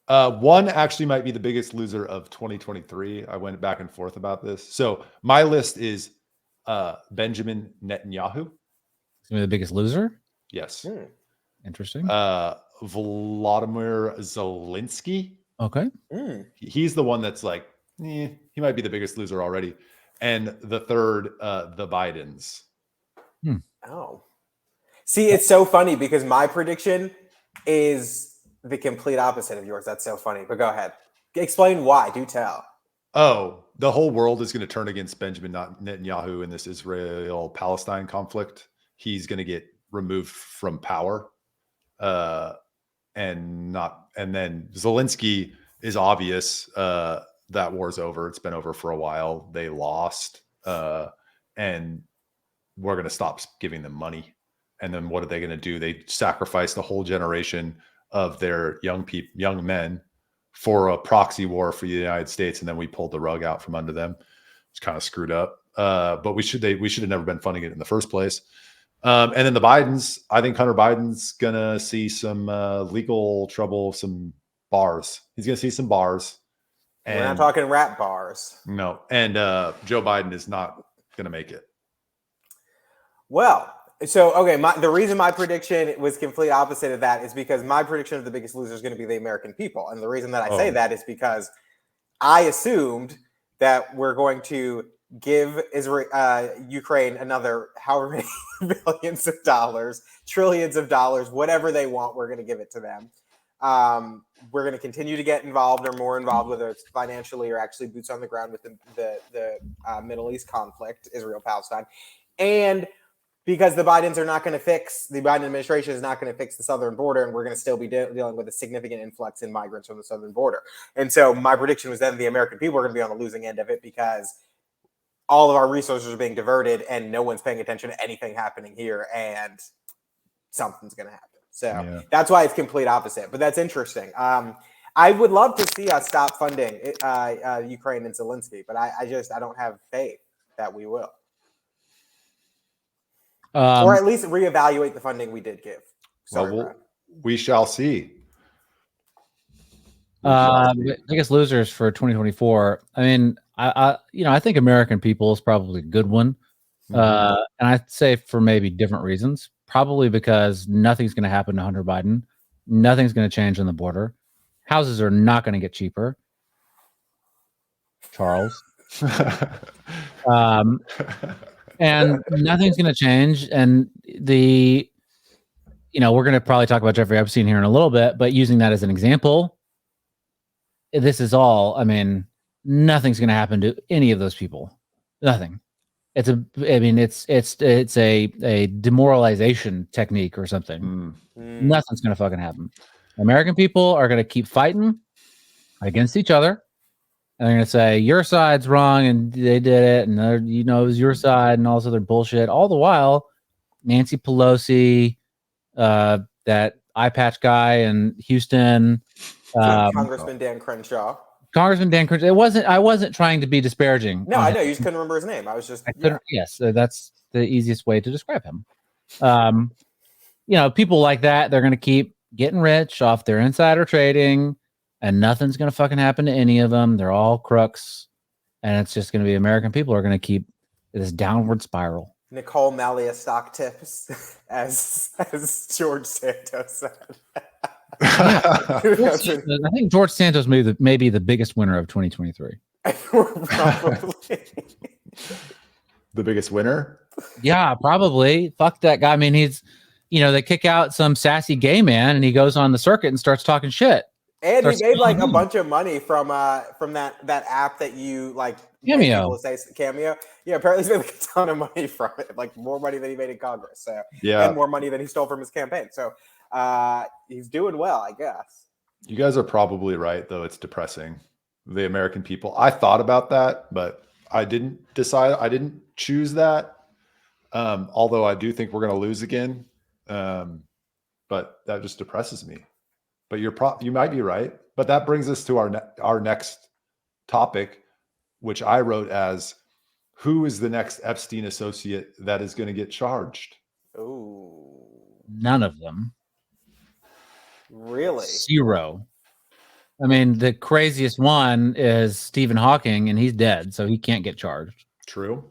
One actually might be the biggest loser of 2023. I went back and forth about this. So my list is Benjamin Netanyahu. He's gonna be the biggest loser? Yes. Interesting. Volodymyr Zelensky. Okay. He's the one that's like, he might be the biggest loser already. And the third, the Bidens. Oh. See, it's so funny because my prediction is the complete opposite of yours. That's so funny. But go ahead. Explain why. Do tell. Oh, the whole world is going to turn against Benjamin Netanyahu in this Israel-Palestine conflict. He's going to get removed from power. And then Zelensky is obvious. That war's over. It's been over for a while. They lost. And we're going to stop giving them money. And then what are they going to do? They sacrificed a whole generation of their young men for a proxy war for the United States. And then we pulled the rug out from under them. It's kind of screwed up. But we should have never been funding it in the first place. And then the Bidens, I think Hunter Biden's going to see some legal trouble, some bars. He's going to see some bars. And we're not talking rap bars. No. And Joe Biden is not going to make it. Well, The reason my prediction was complete opposite of that is because my prediction of the biggest loser is going to be the American people. And the reason that I say that is because I assumed that we're going to give Ukraine another however many billions of dollars, trillions of dollars, whatever they want, we're going to give it to them. We're going to continue to get involved or more involved, whether it's financially or actually boots on the ground with the Middle East conflict, Israel-Palestine. And because the Biden administration is not going to fix the southern border, and we're going to still be dealing with a significant influx in migrants from the southern border. And so my prediction was then the American people are going to be on the losing end of it because all of our resources are being diverted and no one's paying attention to anything happening here, and something's going to happen. So that's why it's complete opposite. But that's interesting. I would love to see us stop funding Ukraine and Zelensky, but I don't have faith that we will. Or at least reevaluate the funding we did give. We shall see. Biggest losers for 2024. I mean, I think American people is probably a good one. And I'd say for maybe different reasons. Probably because nothing's going to happen to Hunter Biden. Nothing's going to change on the border. Houses are not going to get cheaper. Charles. And nothing's going to change. And we're going to probably talk about Jeffrey Epstein here in a little bit, but using that as an example, this is all, nothing's going to happen to any of those people. Nothing. It's a demoralization technique or something. Nothing's going to fucking happen. American people are going to keep fighting against each other. And they're going to say, your side's wrong, and they did it, and it was your side, and all this other bullshit. All the while, Nancy Pelosi, that eye patch guy in Houston, Congressman Dan Crenshaw. I wasn't trying to be disparaging. No, I know. You just couldn't remember his name. I was just... Yes, that's the easiest way to describe him. People like that, they're going to keep getting rich off their insider trading, and nothing's going to fucking happen to any of them. They're all crooks. And it's just going to be American people are going to keep this downward spiral. Nicole Malia stock tips, as George Santos said. I think George Santos may be the biggest winner of 2023. Probably. The biggest winner? Yeah, probably. Fuck that guy. He's, they kick out some sassy gay man and he goes on the circuit and starts talking shit. And he made a bunch of money from that app that you Cameo. Cameo. Yeah, apparently he's made a ton of money from it, more money than he made in Congress. So and more money than he stole from his campaign. So he's doing well, I guess. You guys are probably right, though. It's depressing. The American people. I thought about that, but I didn't decide. I didn't choose that. Although I do think we're going to lose again. But that just depresses me. But you might be right. But that brings us to our next topic, which I wrote as, who is the next Epstein associate that is going to get charged? Oh, none of them. Really? Zero. The craziest one is Stephen Hawking, and he's dead, so he can't get charged. True.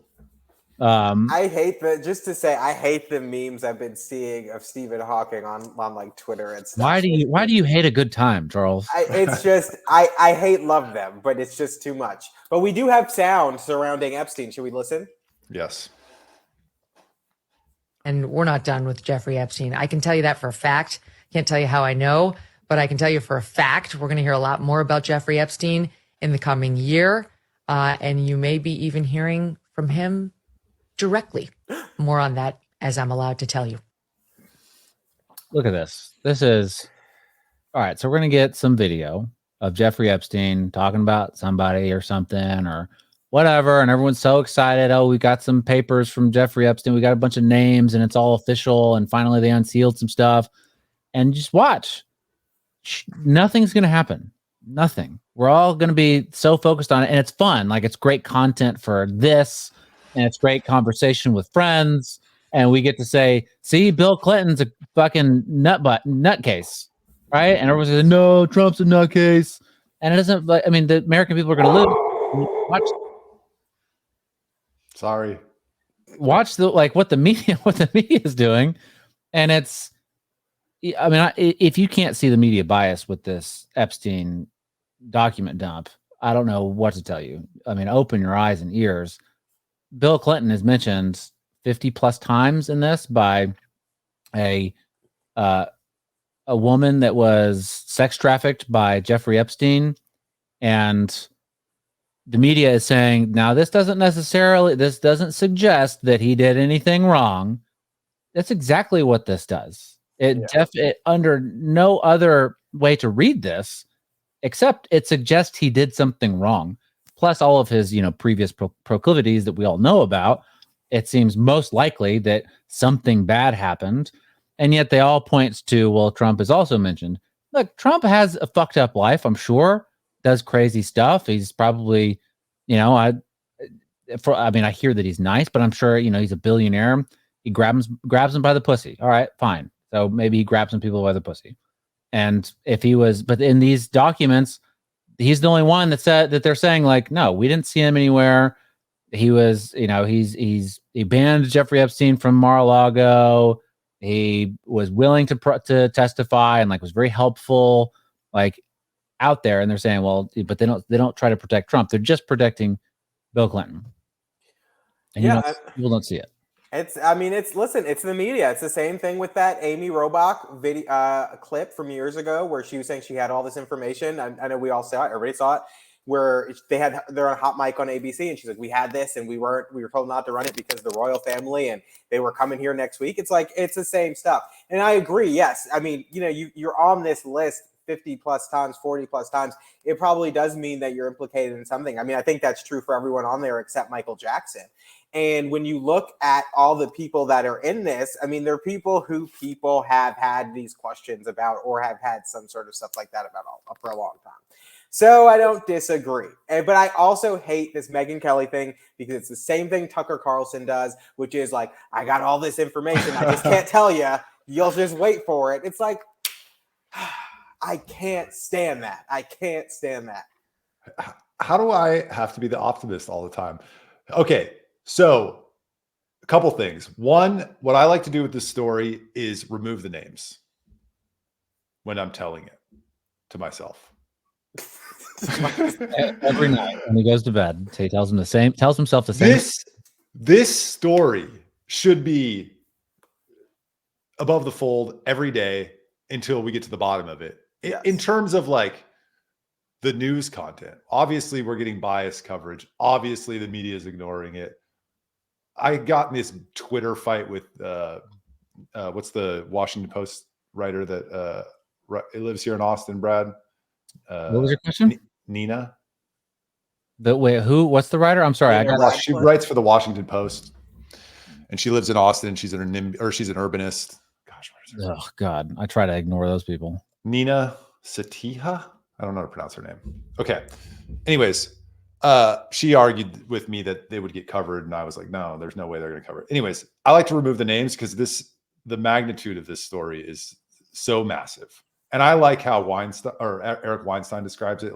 I hate I hate the memes I've been seeing of Stephen Hawking on Twitter and stuff. Why do you hate a good time, Charles? I love them, but it's just too much. But we do have sound surrounding Epstein. Should we listen? Yes. And we're not done with Jeffrey Epstein. I can tell you that for a fact. Can't tell you how I know, but I can tell you for a fact we're going to hear a lot more about Jeffrey Epstein in the coming year. And you may be even hearing from him directly. More on that as I'm allowed to tell you. Look at this. This is all right. So we're going to get some video of Jeffrey Epstein talking about somebody or something or whatever. And everyone's so excited. Oh, we got some papers from Jeffrey Epstein. We got a bunch of names and it's all official. And finally they unsealed some stuff. And just watch. Nothing's going to happen. Nothing. We're all going to be so focused on it. And it's fun. It's great content for this. And it's great conversation with friends. And we get to say, see, Bill Clinton's a fucking nutcase. Right? And everyone says, no, Trump's a nutcase. And it doesn't, the American people are going to live. Watch. Sorry. watch what the media is doing, and it's. I mean, if you can't see the media bias with this Epstein document dump, I don't know what to tell you. I mean, open your eyes and ears. Bill Clinton is mentioned 50 plus times in this by a woman that was sex trafficked by Jeffrey Epstein, and the media is saying now this doesn't suggest that he did anything wrong. That's exactly what this does. It under no other way to read this except it suggests he did something wrong. Plus all of his, previous proclivities that we all know about. It seems most likely that something bad happened. And yet they all points to, well, Trump is also mentioned. Look, Trump has a fucked up life, I'm sure, does crazy stuff. He's probably, I hear that he's nice, but I'm sure, he's a billionaire. He grabs him by the pussy. All right, fine. So maybe he grabs some people by the pussy. And if he was, but in these documents, he's the only one that said that they're saying like, no, we didn't see him anywhere. He was, he banned Jeffrey Epstein from Mar-a-Lago. He was willing to testify and was very helpful, out there. And they're saying, well, but they don't try to protect Trump. They're just protecting Bill Clinton. And people don't see it. It's the media. It's the same thing with that Amy Robach video clip from years ago where she was saying she had all this information. I know we all saw it. Everybody saw it. Where they're on hot mic on ABC, and she's like, "We had this, and we were told not to run it because of the royal family, and they were coming here next week." It's it's the same stuff, and I agree. Yes, I mean, you're on this list 50 plus times, 40 plus times. It probably does mean that you're implicated in something. I mean, I think that's true for everyone on there except Michael Jackson. And when you look at all the people that are in this, I mean, there are people have had these questions about or have had some sort of stuff like that about for a long time. So I don't disagree. But I also hate this Megyn Kelly thing because it's the same thing Tucker Carlson does, which is I got all this information. I just can't tell you. You'll just wait for it. It's I can't stand that. I can't stand that. How do I have to be the optimist all the time? Okay. So a couple things. One, what I like to do with this story is remove the names when I'm telling it to myself. Every night when he goes to bed, he tells himself the same. This story should be above the fold every day until we get to the bottom of it. Yes. In terms of the news content, obviously we're getting biased coverage. Obviously the media is ignoring it. I got in this Twitter fight with what's the Washington Post writer that lives here in Austin, Brad? What was your question? Nina. Who? What's the writer? I'm sorry. She writes for the Washington Post, and she lives in Austin. She's an urbanist. Gosh, oh God, I try to ignore those people. Nina Satiha. I don't know how to pronounce her name. Okay. Anyways, she argued with me that they would get covered, and I was like, no, there's no way they're going to cover it. Anyways, I like to remove the names because the magnitude of this story is so massive. And I like how Eric Weinstein describes it.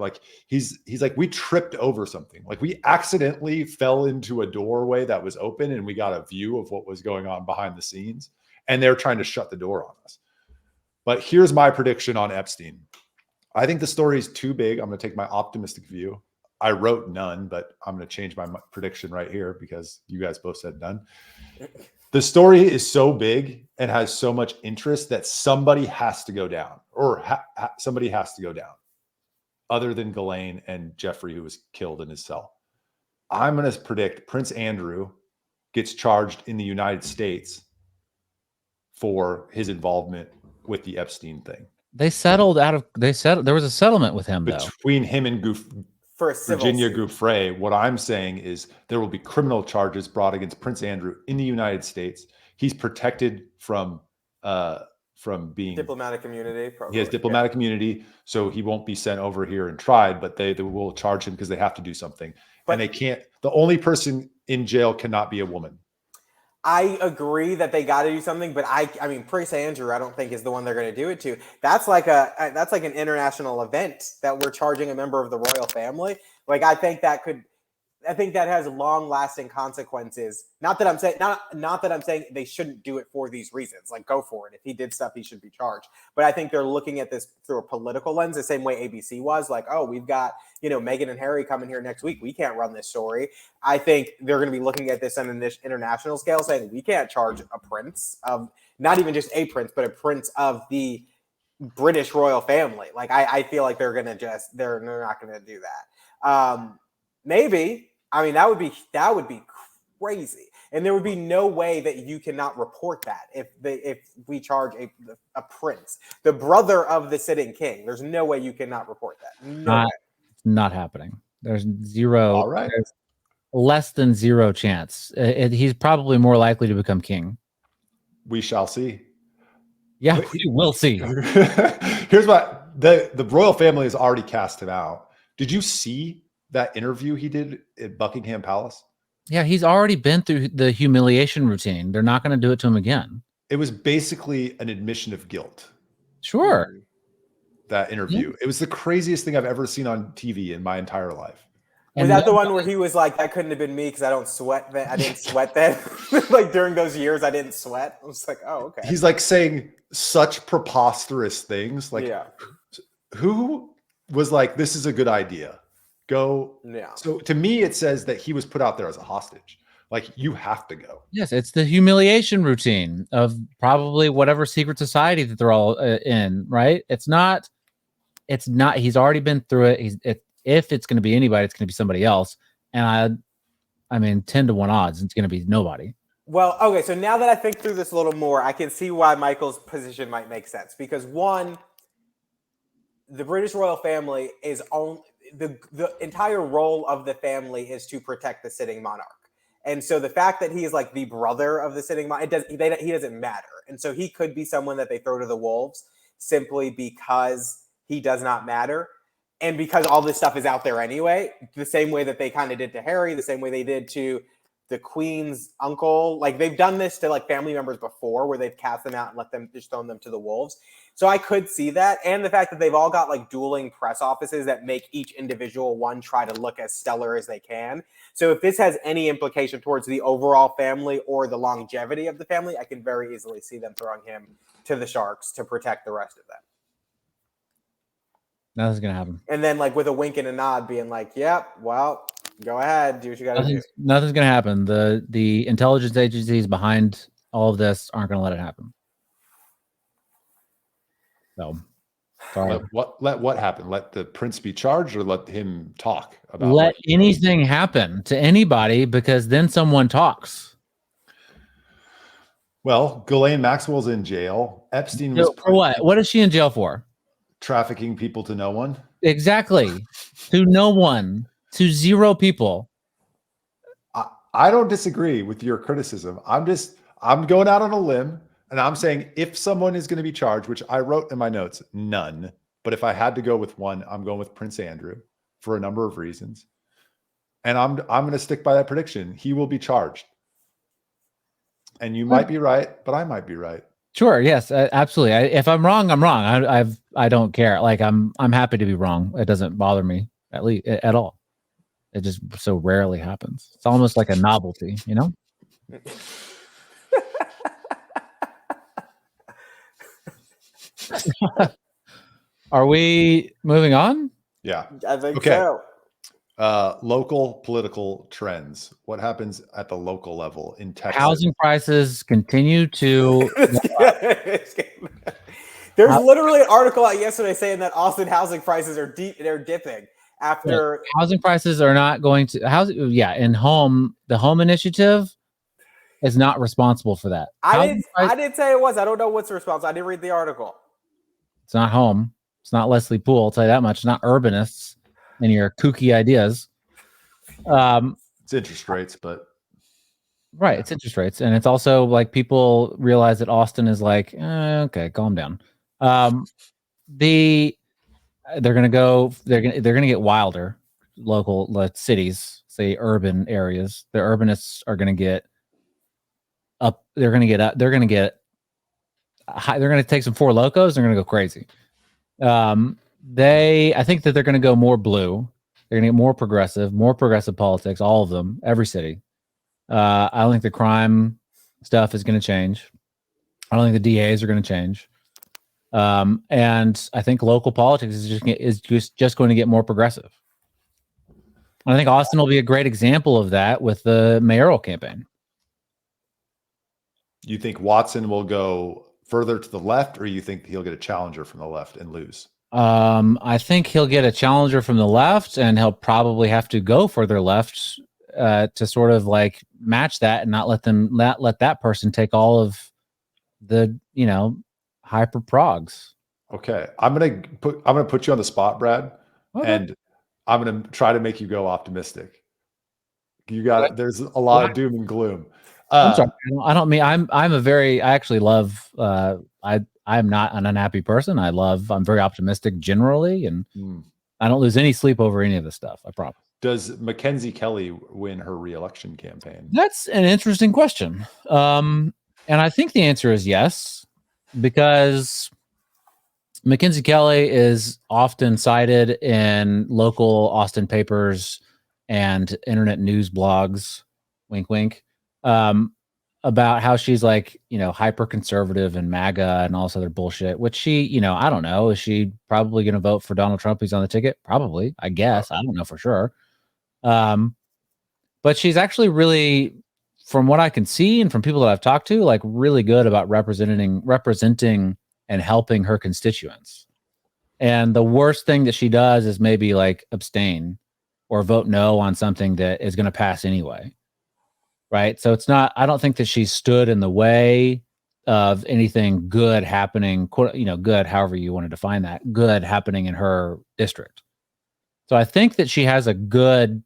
He's like, we tripped over something. We accidentally fell into a doorway that was open and we got a view of what was going on behind the scenes. And they're trying to shut the door on us. But here's my prediction on Epstein. I think the story is too big. I'm going to take my optimistic view. I wrote none, but I'm going to change my prediction right here because you guys both said none. The story is so big and has so much interest that somebody has to go down, or somebody has to go down, other than Blain and Jeffrey, who was killed in his cell. I'm going to predict Prince Andrew gets charged in the United States for his involvement with the Epstein thing. There was a settlement with him between him and Virginia Giuffre. What I'm saying is there will be criminal charges brought against Prince Andrew in the United States. He's protected from being diplomatic immunity. Probably. He has diplomatic immunity, so he won't be sent over here and tried. But they will charge him because they have to do something, and they can't. The only person in jail cannot be a woman. I agree that they got to do something, but I mean, Prince Andrew, I don't think is the one they're going to do it to. That's like an international event that we're charging a member of the royal family. I think that could, I think that has long-lasting consequences. Not that I'm saying not that I'm saying they shouldn't do it for these reasons. Like, go for it. If he did stuff, he should be charged. But I think they're looking at this through a political lens, the same way ABC was. Like, oh, we've got Meghan and Harry coming here next week. We can't run this story. I think they're going to be looking at this on an international scale, saying we can't charge a prince of not even just a prince, but a prince of the British royal family. Like, I feel like they're not going to do that. Maybe. I mean, that would be crazy, and there would be no way that you cannot report that if we charge a prince, the brother of the sitting king. There's no way you cannot report that. No way. Not happening. There's zero. All right. There's less than zero chance. He's probably more likely to become king. We shall see. Yeah, we will see. Here's what the royal family has already cast him out. Did you see that interview he did at Buckingham Palace? Yeah, he's already been through the humiliation routine. They're not going to do it to him again. It was basically an admission of guilt. Sure. That interview. It was the craziest thing I've ever seen on TV in my entire life. Was that the one where he was like, that couldn't have been me because I don't sweat then? I didn't sweat then. Like, during those years, I didn't sweat. I was like, oh, okay. He's like saying such preposterous things. Like, who was like, this is a good idea? Go. Yeah. So to me, it says that he was put out there as a hostage. Like, you have to go. Yes, it's the humiliation routine of probably whatever secret society that they're all in, right? It's not. He's already been through it. If it's going to be anybody, it's going to be somebody else. And I mean, 10-1 odds, it's going to be nobody. Well, okay. So now that I think through this a little more, I can see why Michael's position might make sense. Because one, the British royal family is only the entire role of the family is to protect the sitting monarch. And so the fact that he is like the brother of the sitting monarch, he doesn't matter. And so he could be someone that they throw to the wolves simply because he does not matter. And because all this stuff is out there anyway, the same way that they kind of did to Harry, the same way they did to the Queen's uncle. Like, they've done this to like family members before where they've cast them out and let them just throw them to the wolves. So I could see that. And the fact that they've all got like dueling press offices that make each individual one try to look as stellar as they can. So if this has any implication towards the overall family or the longevity of the family, I can very easily see them throwing him to the Sharks to protect the rest of them. Nothing's going to happen. And then like with a wink and a nod being like, yep, well, go ahead, do what you got to do. Nothing's going to happen. The intelligence agencies behind all of this aren't going to let it happen. So, sorry. Let what happen? Let the prince be charged, or let him talk about? Let anything happen to anybody, because then someone talks. Well, Ghislaine Maxwell's in jail. Epstein was for what? What is she in jail for? Trafficking people to no one. Exactly. To no one. To zero people. I don't disagree with your criticism. I'm going out on a limb, and I'm saying if someone is going to be charged, which I wrote in my notes, none. But if I had to go with one, I'm going with Prince Andrew for a number of reasons. And I'm going to stick by that prediction. He will be charged. And you might be right, but I might be right. Sure. Yes, absolutely. If I'm wrong, I'm wrong. I don't care. Like, I'm happy to be wrong. It doesn't bother me at all. It just so rarely happens. It's almost like a novelty, you know? Are we moving on? Yeah. I think so. Local political trends. What happens at the local level in Texas? Housing prices continue to. There's literally an article out yesterday saying that Austin housing prices are they're dipping after housing prices are not going to housing. Yeah, and the home initiative is not responsible for that. I didn't say it was. I don't know what's responsible. I didn't read the article. It's not home. It's not Leslie Poole. I'll tell you that much. It's not urbanists and your kooky ideas. It's interest rates, but right, it's interest rates, and it's also like people realize that Austin is like, okay, calm down. They're gonna get wilder. Local cities, say urban areas, the urbanists are gonna get up. They're gonna get up. They're gonna get high. They're gonna take some Four Locos. They're gonna go crazy. I think that they're gonna go more blue. They're going to get more progressive politics, all of them, every city. I don't think the crime stuff is going to change. I don't think the DAs are going to change. And I think local politics is just going to get more progressive. And I think Austin will be a great example of that with the mayoral campaign. You think Watson will go further to the left, or you think he'll get a challenger from the left and lose? I think he'll get a challenger from the left, and he'll probably have to go further left to sort of like match that and not let that person take all of the, hyper progs. Okay. I'm gonna put you on the spot, Brad. Okay. And I'm gonna try to make you go optimistic. There's a lot of doom and gloom. I'm sorry. I don't mean I actually love I'm not an unhappy person. I'm very optimistic generally, and I don't lose any sleep over any of this stuff. I promise. Does Mackenzie Kelly win her re-election campaign? That's an interesting question. And I think the answer is yes, because Mackenzie Kelly is often cited in local Austin papers and internet news blogs, wink, wink, about how she's like, hyper conservative and MAGA and all this other bullshit, which she, I don't know. Is she probably going to vote for Donald Trump? Who's on the ticket? Probably, I guess. I don't know for sure. But she's actually really, from what I can see and from people that I've talked to, like really good about representing and helping her constituents. And the worst thing that she does is maybe like abstain or vote no on something that is going to pass anyway. Right. So I don't think that she stood in the way of anything good happening, good, however you want to define that, good happening in her district. So I think that she has a good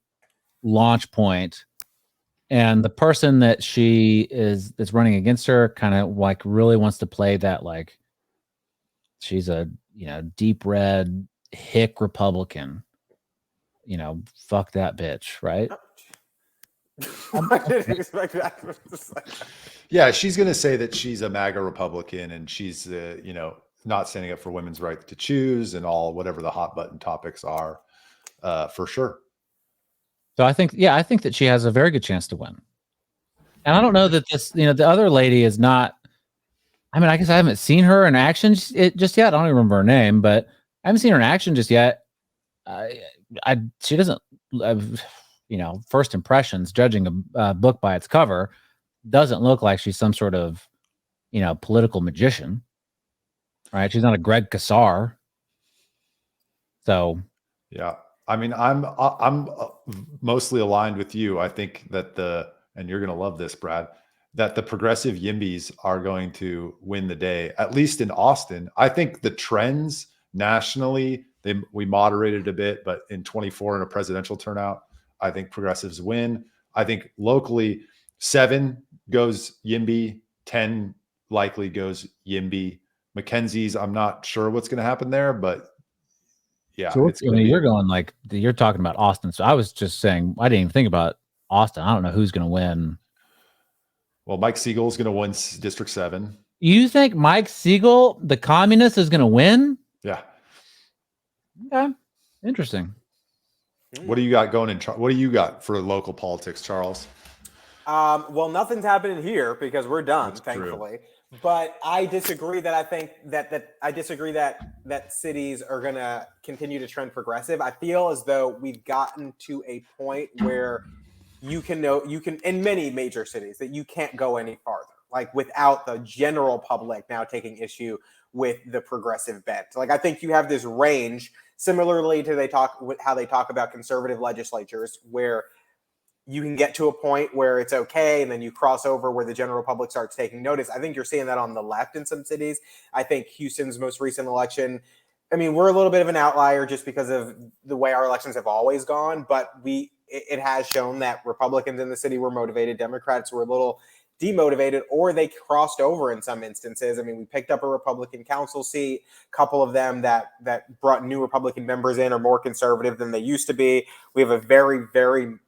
launch point, and the person that that's running against her kind of like really wants to play that, like she's a, deep red hick Republican, fuck that bitch. Right. I didn't expect that. Yeah, she's going to say that she's a MAGA Republican and she's, not standing up for women's right to choose and all whatever the hot button topics are, for sure. So I think that she has a very good chance to win. And I don't know that this, the other lady is not. I mean, I guess I haven't seen her in action just yet. I don't even remember her name, but I haven't seen her in action just yet. She doesn't. First impressions, judging a book by its cover, doesn't look like she's some sort of, political magician, right? She's not a Greg Kassar. So, yeah, I mean, I'm mostly aligned with you. I think that and you're going to love this, Brad, that the progressive Yimbys are going to win the day, at least in Austin. I think the trends nationally, we moderated a bit, but in 24 in a presidential turnout, I think progressives win. I think locally, 7 goes Yimby, 10 likely goes Yimby. Mackenzie's, I'm not sure what's going to happen there, but yeah. So you're talking about Austin. So I was just saying, I didn't even think about Austin. I don't know who's going to win. Well, Mike Siegel's going to win District 7. You think Mike Siegel, the communist, is going to win? Yeah. Okay. Interesting. What do you got going what do you got for local politics, Charles? Well, nothing's happening here because we're done, That's thankfully. true. But I disagree that I think that cities are going to continue to trend progressive. I feel as though we've gotten to a point where you can in many major cities that you can't go any farther, like without the general public now taking issue with the progressive bent. Like I think you have this range similarly to how they talk about conservative legislatures, where you can get to a point where it's okay, and then you cross over where the general public starts taking notice. I think you're seeing that on the left in some cities. I think Houston's most recent election, I mean, we're a little bit of an outlier just because of the way our elections have always gone, but it has shown that Republicans in the city were motivated, Democrats were a little demotivated, or they crossed over in some instances. I mean, we picked up a Republican council seat, a couple of them that brought new Republican members in are more conservative than they used to be. We have a very, very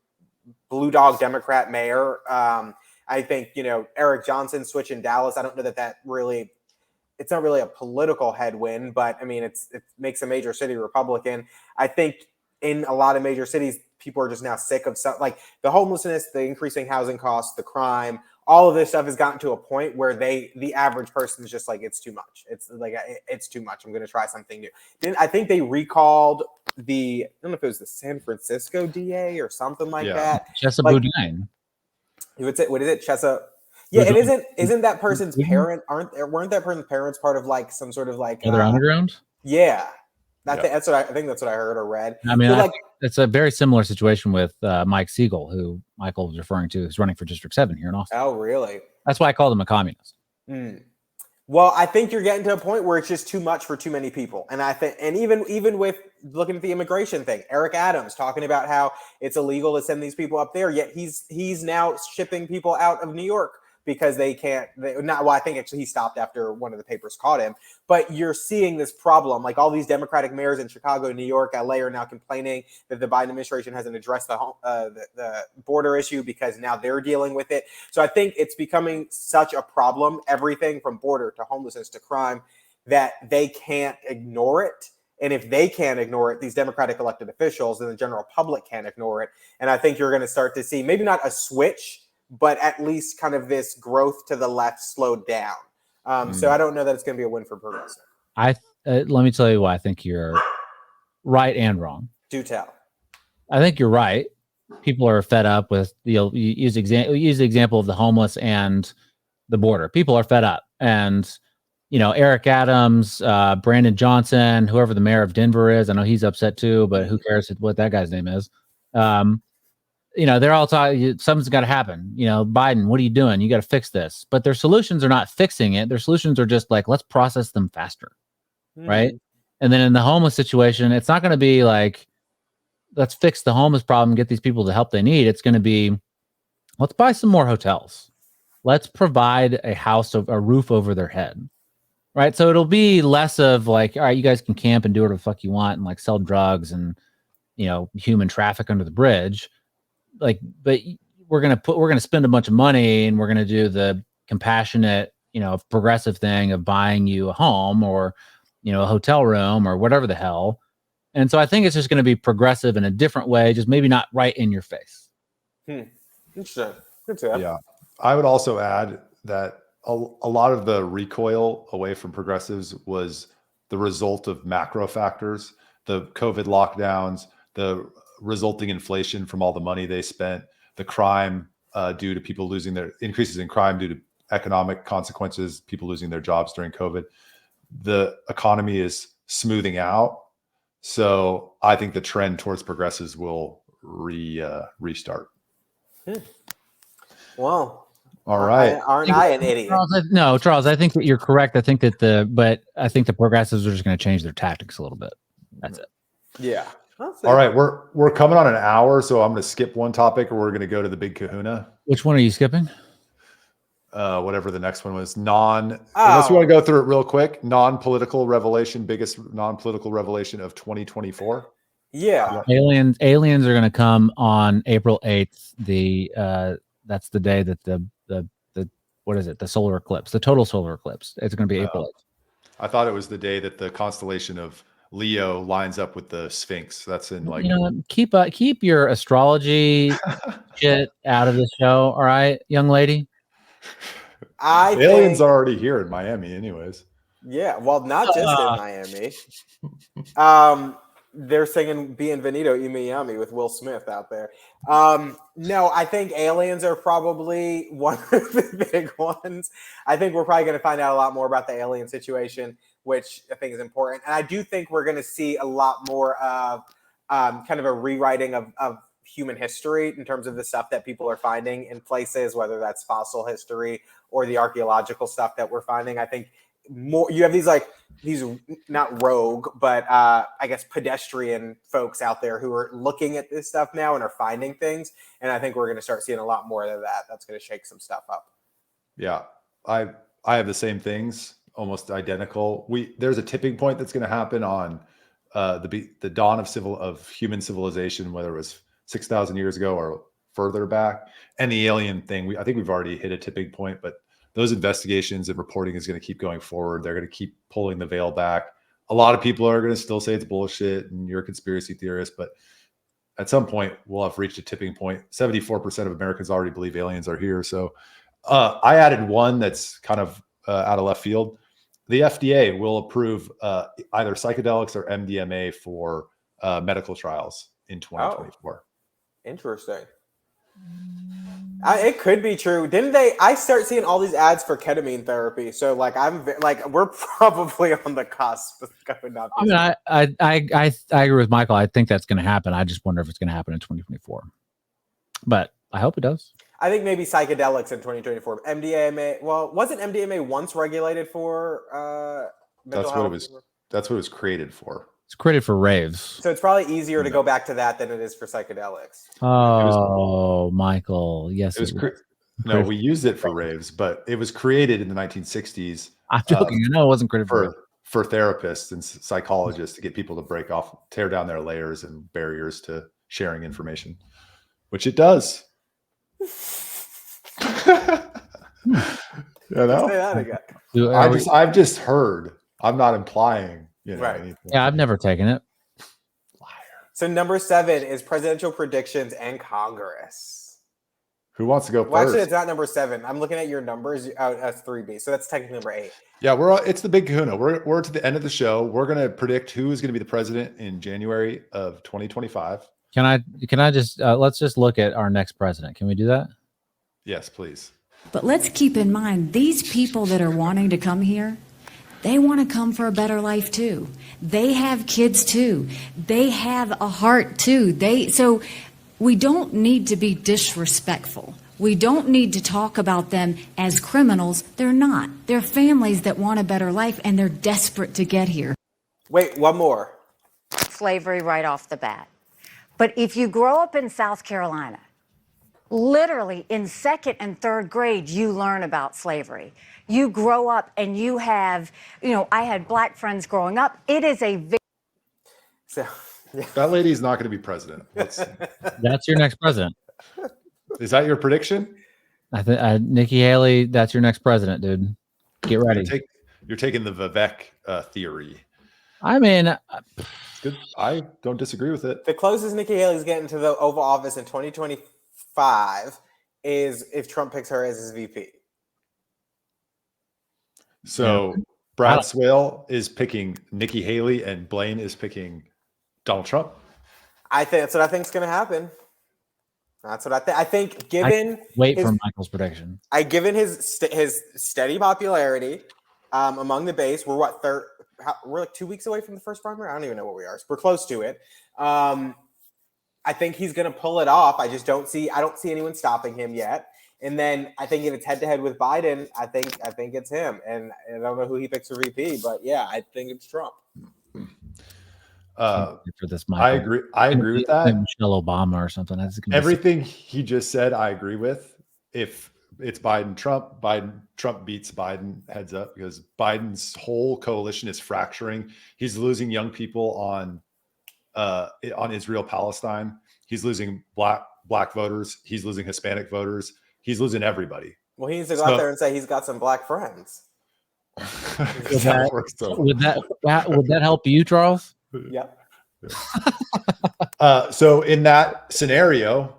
blue dog Democrat mayor. I think, Eric Johnson switch in Dallas. I don't know that really, it's not really a political headwind, but I mean, it makes a major city Republican. I think in a lot of major cities, people are just now sick of stuff like the homelessness, the increasing housing costs, the crime, all of this stuff has gotten to a point where the average person is just like, it's too much. It's like, it's too much. I'm going to try something new. Then I think they recalled I don't know if it was the San Francisco DA or something like that. Chesa Like, Boudin. What is it? Chesa. Yeah. And isn't that person's parent, weren't that person's parents part of like some sort of like, Other underground? Yeah. I think that's what I heard or read. I mean, so, I think it's a very similar situation with Mike Searle, who Michael was referring to, who's running for District 7 here in Austin. Oh, really? That's why I called him a communist. Well, I think you're getting to a point where it's just too much for too many people. And I think, and even with looking at the immigration thing, Eric Adams talking about how it's illegal to send these people up there, yet he's now shipping people out of New York because they can't. I think actually he stopped after one of the papers caught him. But you're seeing this problem, like all these Democratic mayors in Chicago, New York, LA are now complaining that the Biden administration hasn't addressed the border issue because now they're dealing with it. So I think it's becoming such a problem, everything from border to homelessness to crime, that they can't ignore it. And if they can't ignore it, these Democratic elected officials and the general public can't ignore it. And I think you're going to start to see maybe not a switch, but at least kind of this growth to the left slowed down. So I don't know that it's going to be a win for progressive. Let me tell you why I think you're right and wrong. Do tell. I think you're right. People are fed up with you use the example of the homeless and the border. People are fed up, and Eric Adams, Brandon Johnson, whoever the mayor of Denver is. I know he's upset too, but who cares what that guy's name is? They're all talking, something's got to happen. Biden, what are you doing? You got to fix this. But their solutions are not fixing it. Their solutions are just like, let's process them faster. Right. And then in the homeless situation, it's not going to be like, let's fix the homeless problem, get these people the help they need. It's going to be, let's buy some more hotels. Let's provide a roof over their head. Right. So it'll be less of like, all right, you guys can camp and do whatever the fuck you want and like sell drugs and, human traffic under the bridge. But we're going to spend a bunch of money and we're going to do the compassionate, progressive thing of buying you a home or, a hotel room or whatever the hell. And so I think it's just going to be progressive in a different way, just maybe not right in your face. Interesting. Yeah. I would also add that a lot of the recoil away from progressives was the result of macro factors, the COVID lockdowns, the resulting inflation from all the money they spent, the crime due to people losing their increases in crime due to economic consequences, people losing their jobs during COVID. The economy is smoothing out. So I think the trend towards progressives will restart. Well, all right. Aren't I an idiot? Charles, I think that you're correct. I think that I think the progressives are just going to change their tactics a little bit. That's it. Yeah. All right, we're coming on an hour, so I'm going to skip one topic, or we're going to go to the big kahuna. Which one are you skipping? Whatever the next one was. Unless you want to go through it real quick. Non-political revelation, biggest non-political revelation of 2024. Yeah. Aliens are going to come on April 8th. That's the day that the what is it? The solar eclipse, the total solar eclipse. It's going to be April 8th. I thought it was the day that the constellation of Leo lines up with the Sphinx. That's in like, keep your astrology shit out of the show. All right, young lady. Aliens are already here in Miami anyways. Yeah. Well, not just in Miami. They're singing Bienvenido y Miami with Will Smith out there. No, I think aliens are probably one of the big ones. I think we're probably going to find out a lot more about the alien situation, which I think is important. And I do think we're going to see a lot more of kind of a rewriting of human history in terms of the stuff that people are finding in places, whether that's fossil history or the archaeological stuff that we're finding. I think more you have these not rogue, but I guess pedestrian folks out there who are looking at this stuff now and are finding things. And I think we're going to start seeing a lot more of that. That's going to shake some stuff up. Yeah. I have the same things, almost identical. There's a tipping point that's going to happen on the dawn of human civilization, whether it was 6,000 years ago or further back. And the alien thing, I think we've already hit a tipping point, but those investigations and reporting is going to keep going forward. They're going to keep pulling the veil back. A lot of people are going to still say it's bullshit and you're a conspiracy theorist, but at some point we'll have reached a tipping point. 74% of Americans already believe aliens are here. So I added one that's kind of out of left field. The FDA will approve either psychedelics or MDMA for medical trials in 2024. Interesting. It could be true. Didn't they? I start seeing all these ads for ketamine therapy. So like, we're probably on the cusp of going down. I mean, I agree with Michael. I think that's going to happen. I just wonder if it's going to happen in 2024. But I hope it does. I think maybe psychedelics in 2024. MDMA. Well, wasn't MDMA once regulated for mental health? That's what it was created for. It's created for raves. So it's probably easier to go back to that than it is for psychedelics. Oh, Michael. Yes. No, we used it for raves, but it was created in the 1960s. I'm joking. No, it wasn't created for therapists and psychologists to get people to tear down their layers and barriers to sharing information, which it does. You know? Say that again. I've just heard. I'm not implying, right. anything. Yeah, I've never taken it. Liar. So number 7 is presidential predictions and Congress. Who wants to go first? Well, actually, it's not number 7. I'm looking at your numbers as 3B, so that's technically number 8. Yeah, it's the big kahuna. We're to the end of the show. We're going to predict who is going to be the president in January of 2025. Can I just let's just look at our next president? Can we do that? Yes, please. But let's keep in mind, these people that are wanting to come here, they want to come for a better life too. They have kids too. They have a heart too. So we don't need to be disrespectful. We don't need to talk about them as criminals. They're not. They're families that want a better life, and they're desperate to get here. Wait, one more. Slavery right off the bat. But if you grow up in South Carolina, literally in 2nd and 3rd grade, you learn about slavery. You grow up and you have, I had black friends growing up. It is So, yeah. That lady's not going to be president. That's your next president. Is that your prediction? I think Nikki Haley. That's your next president, dude. Get ready. You're taking the Vivek theory. I mean, good. I don't disagree with it. The closest Nikki Haley's getting to the Oval Office in 2025 is if Trump picks her as his VP. So Brad Swail is picking Nikki Haley and Blain is picking Donald Trump. I think that's what I think is going to happen. That's what I think. I think given for Michael's prediction. Given his steady popularity among the base, we're we're like 2 weeks away from the first primary. I don't even know what we are. We're close to it. I think he's going to pull it off. I don't see anyone stopping him yet. And then I think if it's head to head with Biden, I think it's him. And I don't know who he picks for VP, but yeah, I think it's Trump. For this, Michael. I agree with that. Michelle Obama or something. Everything he just said, I agree with. If it's Trump beats Biden heads up because Biden's whole coalition is fracturing. He's losing young people on Israel Palestine. He's losing black voters. He's losing Hispanic voters. He's losing everybody. Well, he needs to go out there and say he's got some black friends. Would that help you, Charles? Yeah. So in that scenario,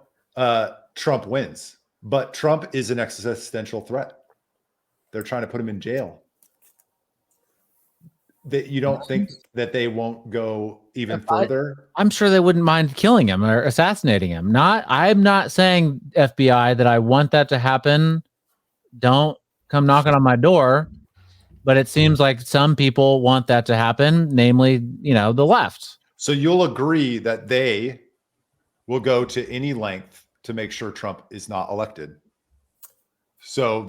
Trump wins, but Trump is an existential threat. They're trying to put him in jail. That you don't think that they won't go even further? I'm sure they wouldn't mind killing him or assassinating him. I'm not saying FBI that I want that to happen. Don't come knocking on my door. But it seems like some people want that to happen, namely, the left. So you'll agree that they will go to any length to make sure Trump is not elected. So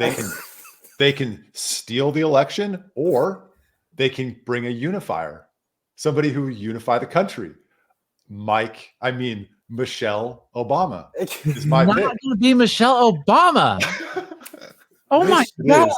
they can steal the election, or they can bring a unifier, somebody who unify the country. Michelle Obama is my not pick. going to be Michelle Obama. Oh my God.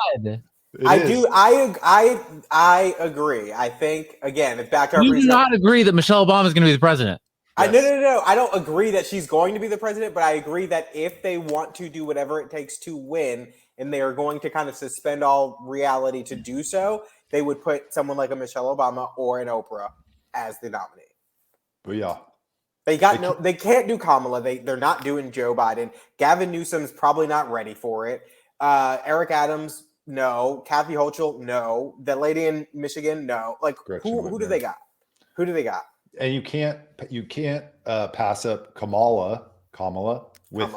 I agree. I think again, it's back to our you do not agree that Michelle Obama is going to be the president. Yes. No. I don't agree that she's going to be the president, but I agree that if they want to do whatever it takes to win, and they are going to kind of suspend all reality to do so, they would put someone like a Michelle Obama or an Oprah as the nominee. But yeah, They can't do Kamala. They're not doing Joe Biden. Gavin Newsom's probably not ready for it. Eric Adams, no. Kathy Hochul, no. The lady in Michigan, no. Like who do they got? Who do they got? And you can't pass up Kamala with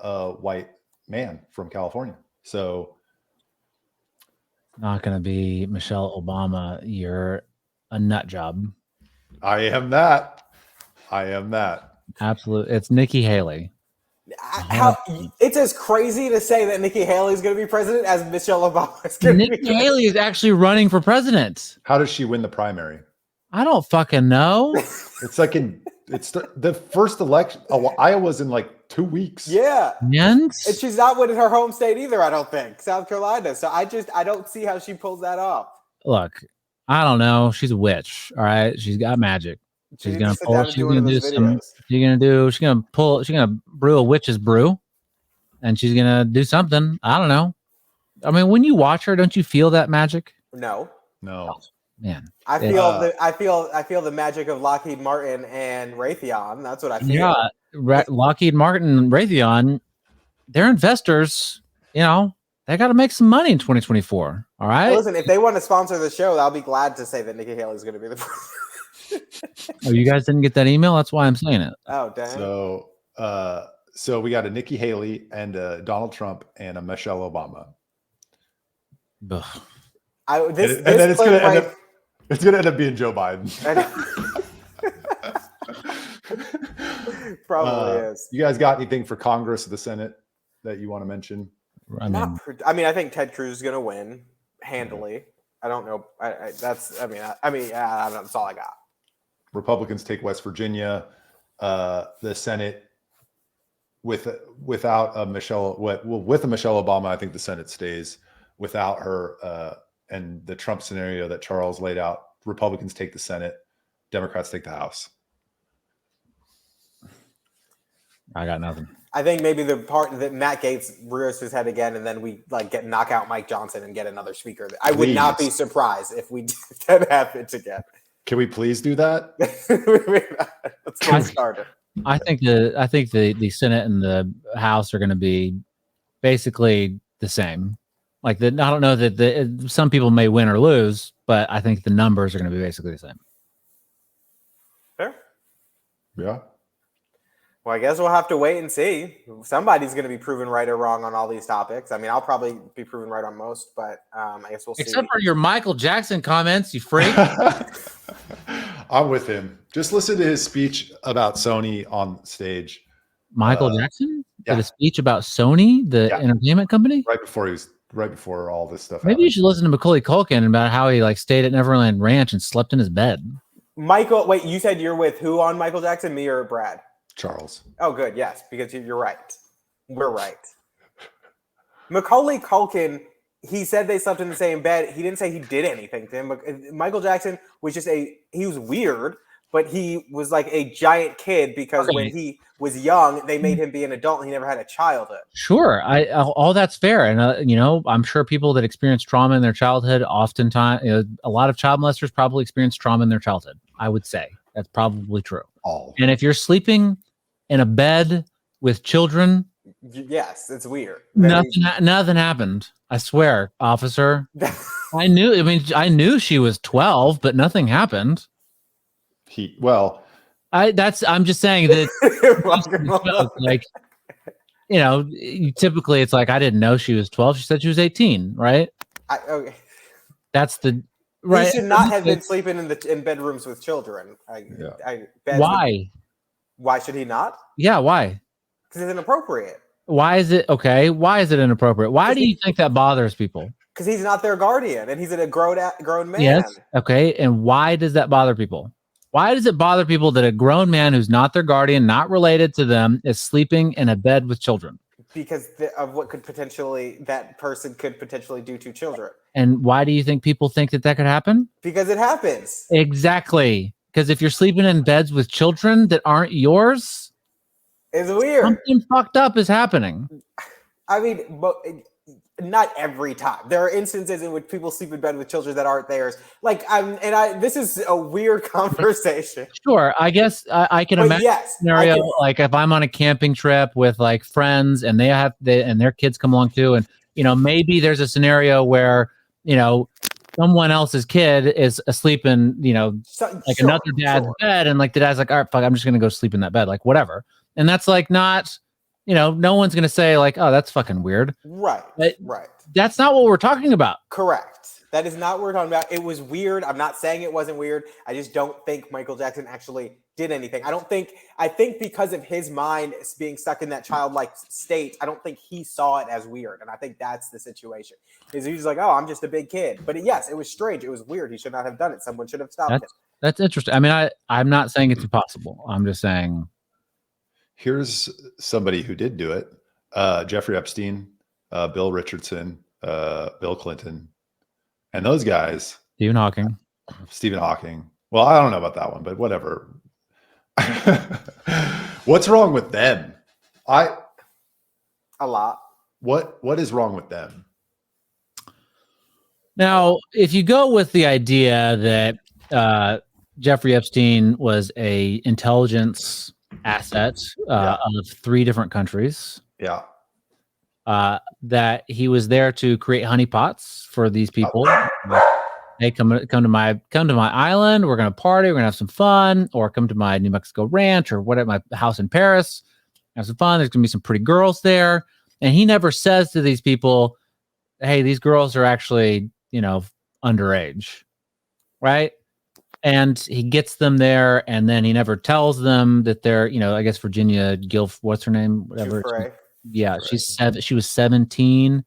a white man from California. So Not going to be Michelle Obama. You're a nut job. I am that. Absolutely. It's Nikki Haley. It's as crazy to say that Nikki Haley is going to be president as Michelle Obama is going to be Nikki Haley is actually running for president. How does she win the primary? I don't fucking know. It's like it's the first election. Oh, Iowa's in like 2 weeks. Yeah. And she's not winning her home state either, I don't think. South Carolina. So I don't see how she pulls that off. Look, I don't know. She's a witch. All right. She's got magic. She's gonna pull. She's gonna do some. She's gonna brew a witch's brew, and she's gonna do something. I don't know. I mean, when you watch her, don't you feel that magic? No. Man, I feel the magic of Lockheed Martin and Raytheon. That's what I feel. Yeah, Lockheed Martin and Raytheon, they're investors. You know, they got to make some money in 2024. All right. Listen, if they want to sponsor the show, I'll be glad to say that Nikki Haley is going to be the president. Oh, you guys didn't get that email? That's why I'm saying it. Oh, dang. So we got a Nikki Haley and a Donald Trump and a Michelle Obama. It's gonna end up being Joe Biden. Probably is. You guys got anything for Congress or the Senate that you want to mention? I think Ted Cruz is gonna win handily. I don't know. That's all I got. Republicans take West Virginia. The Senate without a Michelle Obama, I think the Senate stays. Without her and the Trump scenario that Charles laid out, Republicans take the Senate, Democrats take the House. I got nothing. I think maybe the part that Matt Gaetz rears his head again, and then we knock out Mike Johnson and get another speaker. I would not be surprised if we did that happen again. Can we please do that? Let's get started. I think the Senate and the House are going to be basically the same. Like I don't know that some people may win or lose, but I think the numbers are going to be basically the same. Fair. Yeah. Well, I guess we'll have to wait and see. Somebody's going to be proven right or wrong on all these topics. I mean, I'll probably be proven right on most, but I guess we'll see. Except for your Michael Jackson comments, you freak. I'm with him. Just listen to his speech about Sony on stage. Michael Jackson did a speech about Sony, the entertainment company, right before all this stuff. Maybe happened. You should listen to Macaulay Culkin about how he stayed at Neverland Ranch and slept in his bed. Michael, wait, you said you're with who on Michael Jackson? Me or Brad? Charles. Oh, good. Yes, because you're right. We're right. Macaulay Culkin, he said they slept in the same bed. He didn't say he did anything to him. Michael Jackson was he was weird, but he was like a giant kid because when he was young, they made him be an adult and he never had a childhood. Sure. All that's fair. And, I'm sure people that experience trauma in their childhood, oftentimes, a lot of child molesters probably experience trauma in their childhood. I would say that's probably true. And if you're sleeping in a bed with children, yes, it's weird. Nothing happened. I swear, officer. I knew she was 12, but nothing happened. I'm just saying that typically it's like, I didn't know she was 12. She said she was 18, right? Okay. That's the right. He should not have been sleeping in bedrooms with children. Why? Why should he not? Yeah, why? Because it's inappropriate. Why is it okay? Why is it inappropriate? Why do you think that bothers people? Because he's not their guardian and he's a grown man. Yes. Okay. And why does that bother people? Why does it bother people that a grown man who's not their guardian, not related to them, is sleeping in a bed with children? Because of what that person could potentially do to children. And why do you think people think that could happen? Because it happens. Exactly. Because if you're sleeping in beds with children that aren't yours, it's weird. Something fucked up is happening. I mean, but Not every time. There are instances in which people sleep in bed with children that aren't theirs. This is a weird conversation. Sure, I guess I can But imagine yes, a scenario I can, like if I'm on a camping trip with like friends and and their kids come along too, and maybe there's a scenario where someone else's kid is asleep in like another dad's bed, and like the dad's like, all right, fuck, I'm just gonna go sleep in that bed, like whatever, and that's like not no one's gonna say like, oh, that's fucking weird, right, but right. that's not what we're talking about. Correct. That is not what we're talking about. It was weird. I'm not saying it wasn't weird. I just don't think Michael Jackson actually did anything. I think because of his mind being stuck in that childlike state, I don't think he saw it as weird. And I think that's the situation. Is he's like, oh, I'm just a big kid. But yes, it was strange. It was weird. He should not have done it. Someone should have stopped him. That's interesting. I mean, I'm not saying it's impossible. I'm just saying. Here's somebody who did do it. Jeffrey Epstein, Bill Richardson, Bill Clinton, and those guys. Stephen Hawking. Well, I don't know about that one, but whatever. What's wrong with them? A lot. What is wrong with them? Now, if you go with the idea that Jeffrey Epstein was a intelligence asset of 3 different countries, that he was there to create honeypots for these people. Hey, come to my island. We're gonna party. We're gonna have some fun, or come to my New Mexico ranch, or whatever, my house in Paris. Have some fun. There's gonna be some pretty girls there, and he never says to these people, "Hey, these girls are actually, underage," right? And he gets them there, and then he never tells them that they're, I guess Virginia Gilf, what's her name, whatever. She was 17.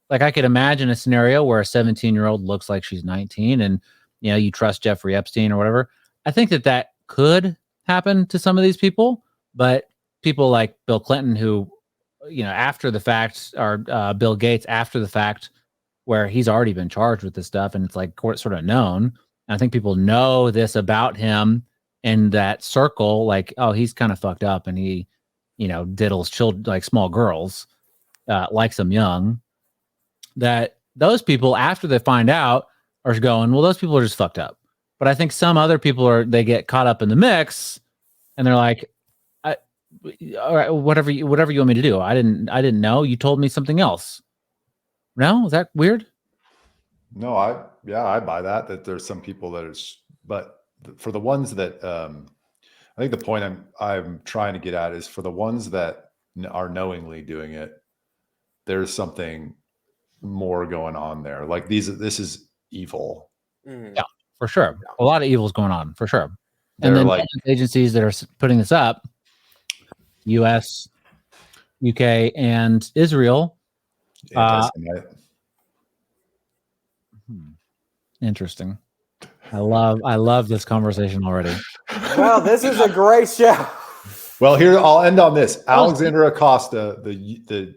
Like, I could imagine a scenario where a 17-year-old looks like she's 19, and you trust Jeffrey Epstein or whatever. I think that could happen to some of these people, but people like Bill Clinton, who, after the fact, or Bill Gates after the fact, where he's already been charged with this stuff, and it's like sort of known. And I think people know this about him in that circle, like, oh, he's kind of fucked up, and he, diddles children, like small girls, likes them young. That those people, after they find out, are going, well, those people are just fucked up. But I think some other people they get caught up in the mix, and they're like, all right, whatever you want me to do. I didn't know. You told me something else. No, is that weird? No, I buy that there's some people that is, but for the ones that I think the point I'm trying to get at is for the ones that are knowingly doing it, there's something more going on there. Like this is evil. Yeah, for sure. A lot of evil is going on, for sure. They're and then like agencies that are putting this up, US, UK, and Israel. Interesting. I love this conversation already. Well, this is a great show. Well, here I'll end on this. Alexander Acosta, the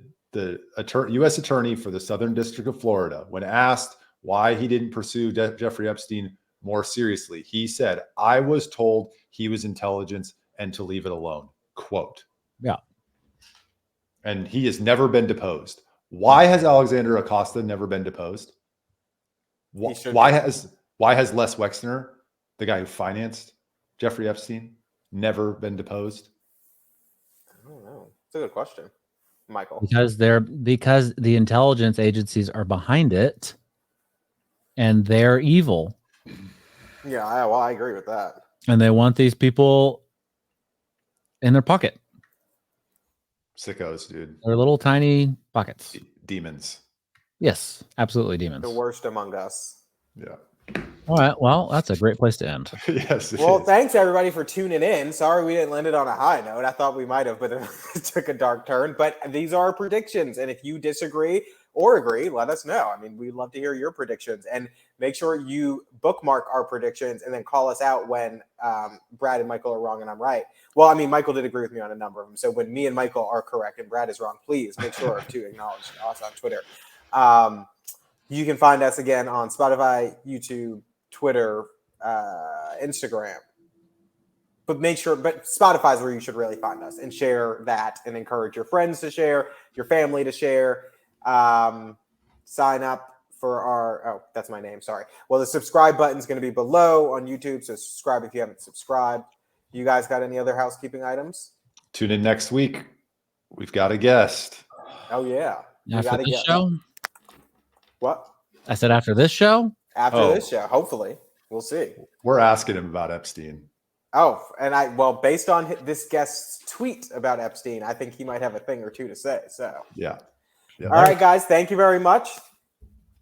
U.S. attorney for the Southern District of Florida, when asked why he didn't pursue Jeffrey Epstein more seriously, he said, "I was told he was intelligence and to leave it alone." Quote. Yeah. And he has never been deposed. Why has Alexander Acosta never been deposed? Why has Les Wexner, the guy who financed Jeffrey Epstein, never been deposed? I don't know. It's a good question, Michael. Because the intelligence agencies are behind it, and they're evil. Yeah, I agree with that. And they want these people in their pocket. Sickos, dude. They're little tiny pockets. Demons. Yes, absolutely demons. The worst among us. Yeah. All right. Well, that's a great place to end. Yes. Well, thanks everybody for tuning in. Sorry we didn't land it on a high note. I thought we might have, but it took a dark turn. But these are our predictions. And if you disagree or agree, let us know. I mean, we'd love to hear your predictions. And make sure you bookmark our predictions and then call us out when Brad and Michael are wrong and I'm right. Well, I mean, Michael did agree with me on a number of them. So when me and Michael are correct and Brad is wrong, please make sure to acknowledge us on Twitter. You can find us again on Spotify, YouTube, Twitter, Instagram. But Spotify is where you should really find us and share that and encourage your friends to share, your family to share. sign up for our, oh, that's my name. Sorry. Well, the subscribe button is going to be below on YouTube. So subscribe if you haven't subscribed. You guys got any other housekeeping items? Tune in next week. We've got a guest. Oh, yeah. We After got to this get show? what? I said after this show? After this show, hopefully. We'll see. We're asking him about Epstein. Oh, and based on this guest's tweet about Epstein, I think he might have a thing or two to say. So, Yeah. All right, guys. Thank you very much.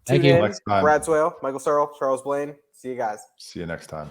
Thank Tune you. in. Next time. Brad Swail, Michael Searle, Charles Blain. See you guys. See you next time.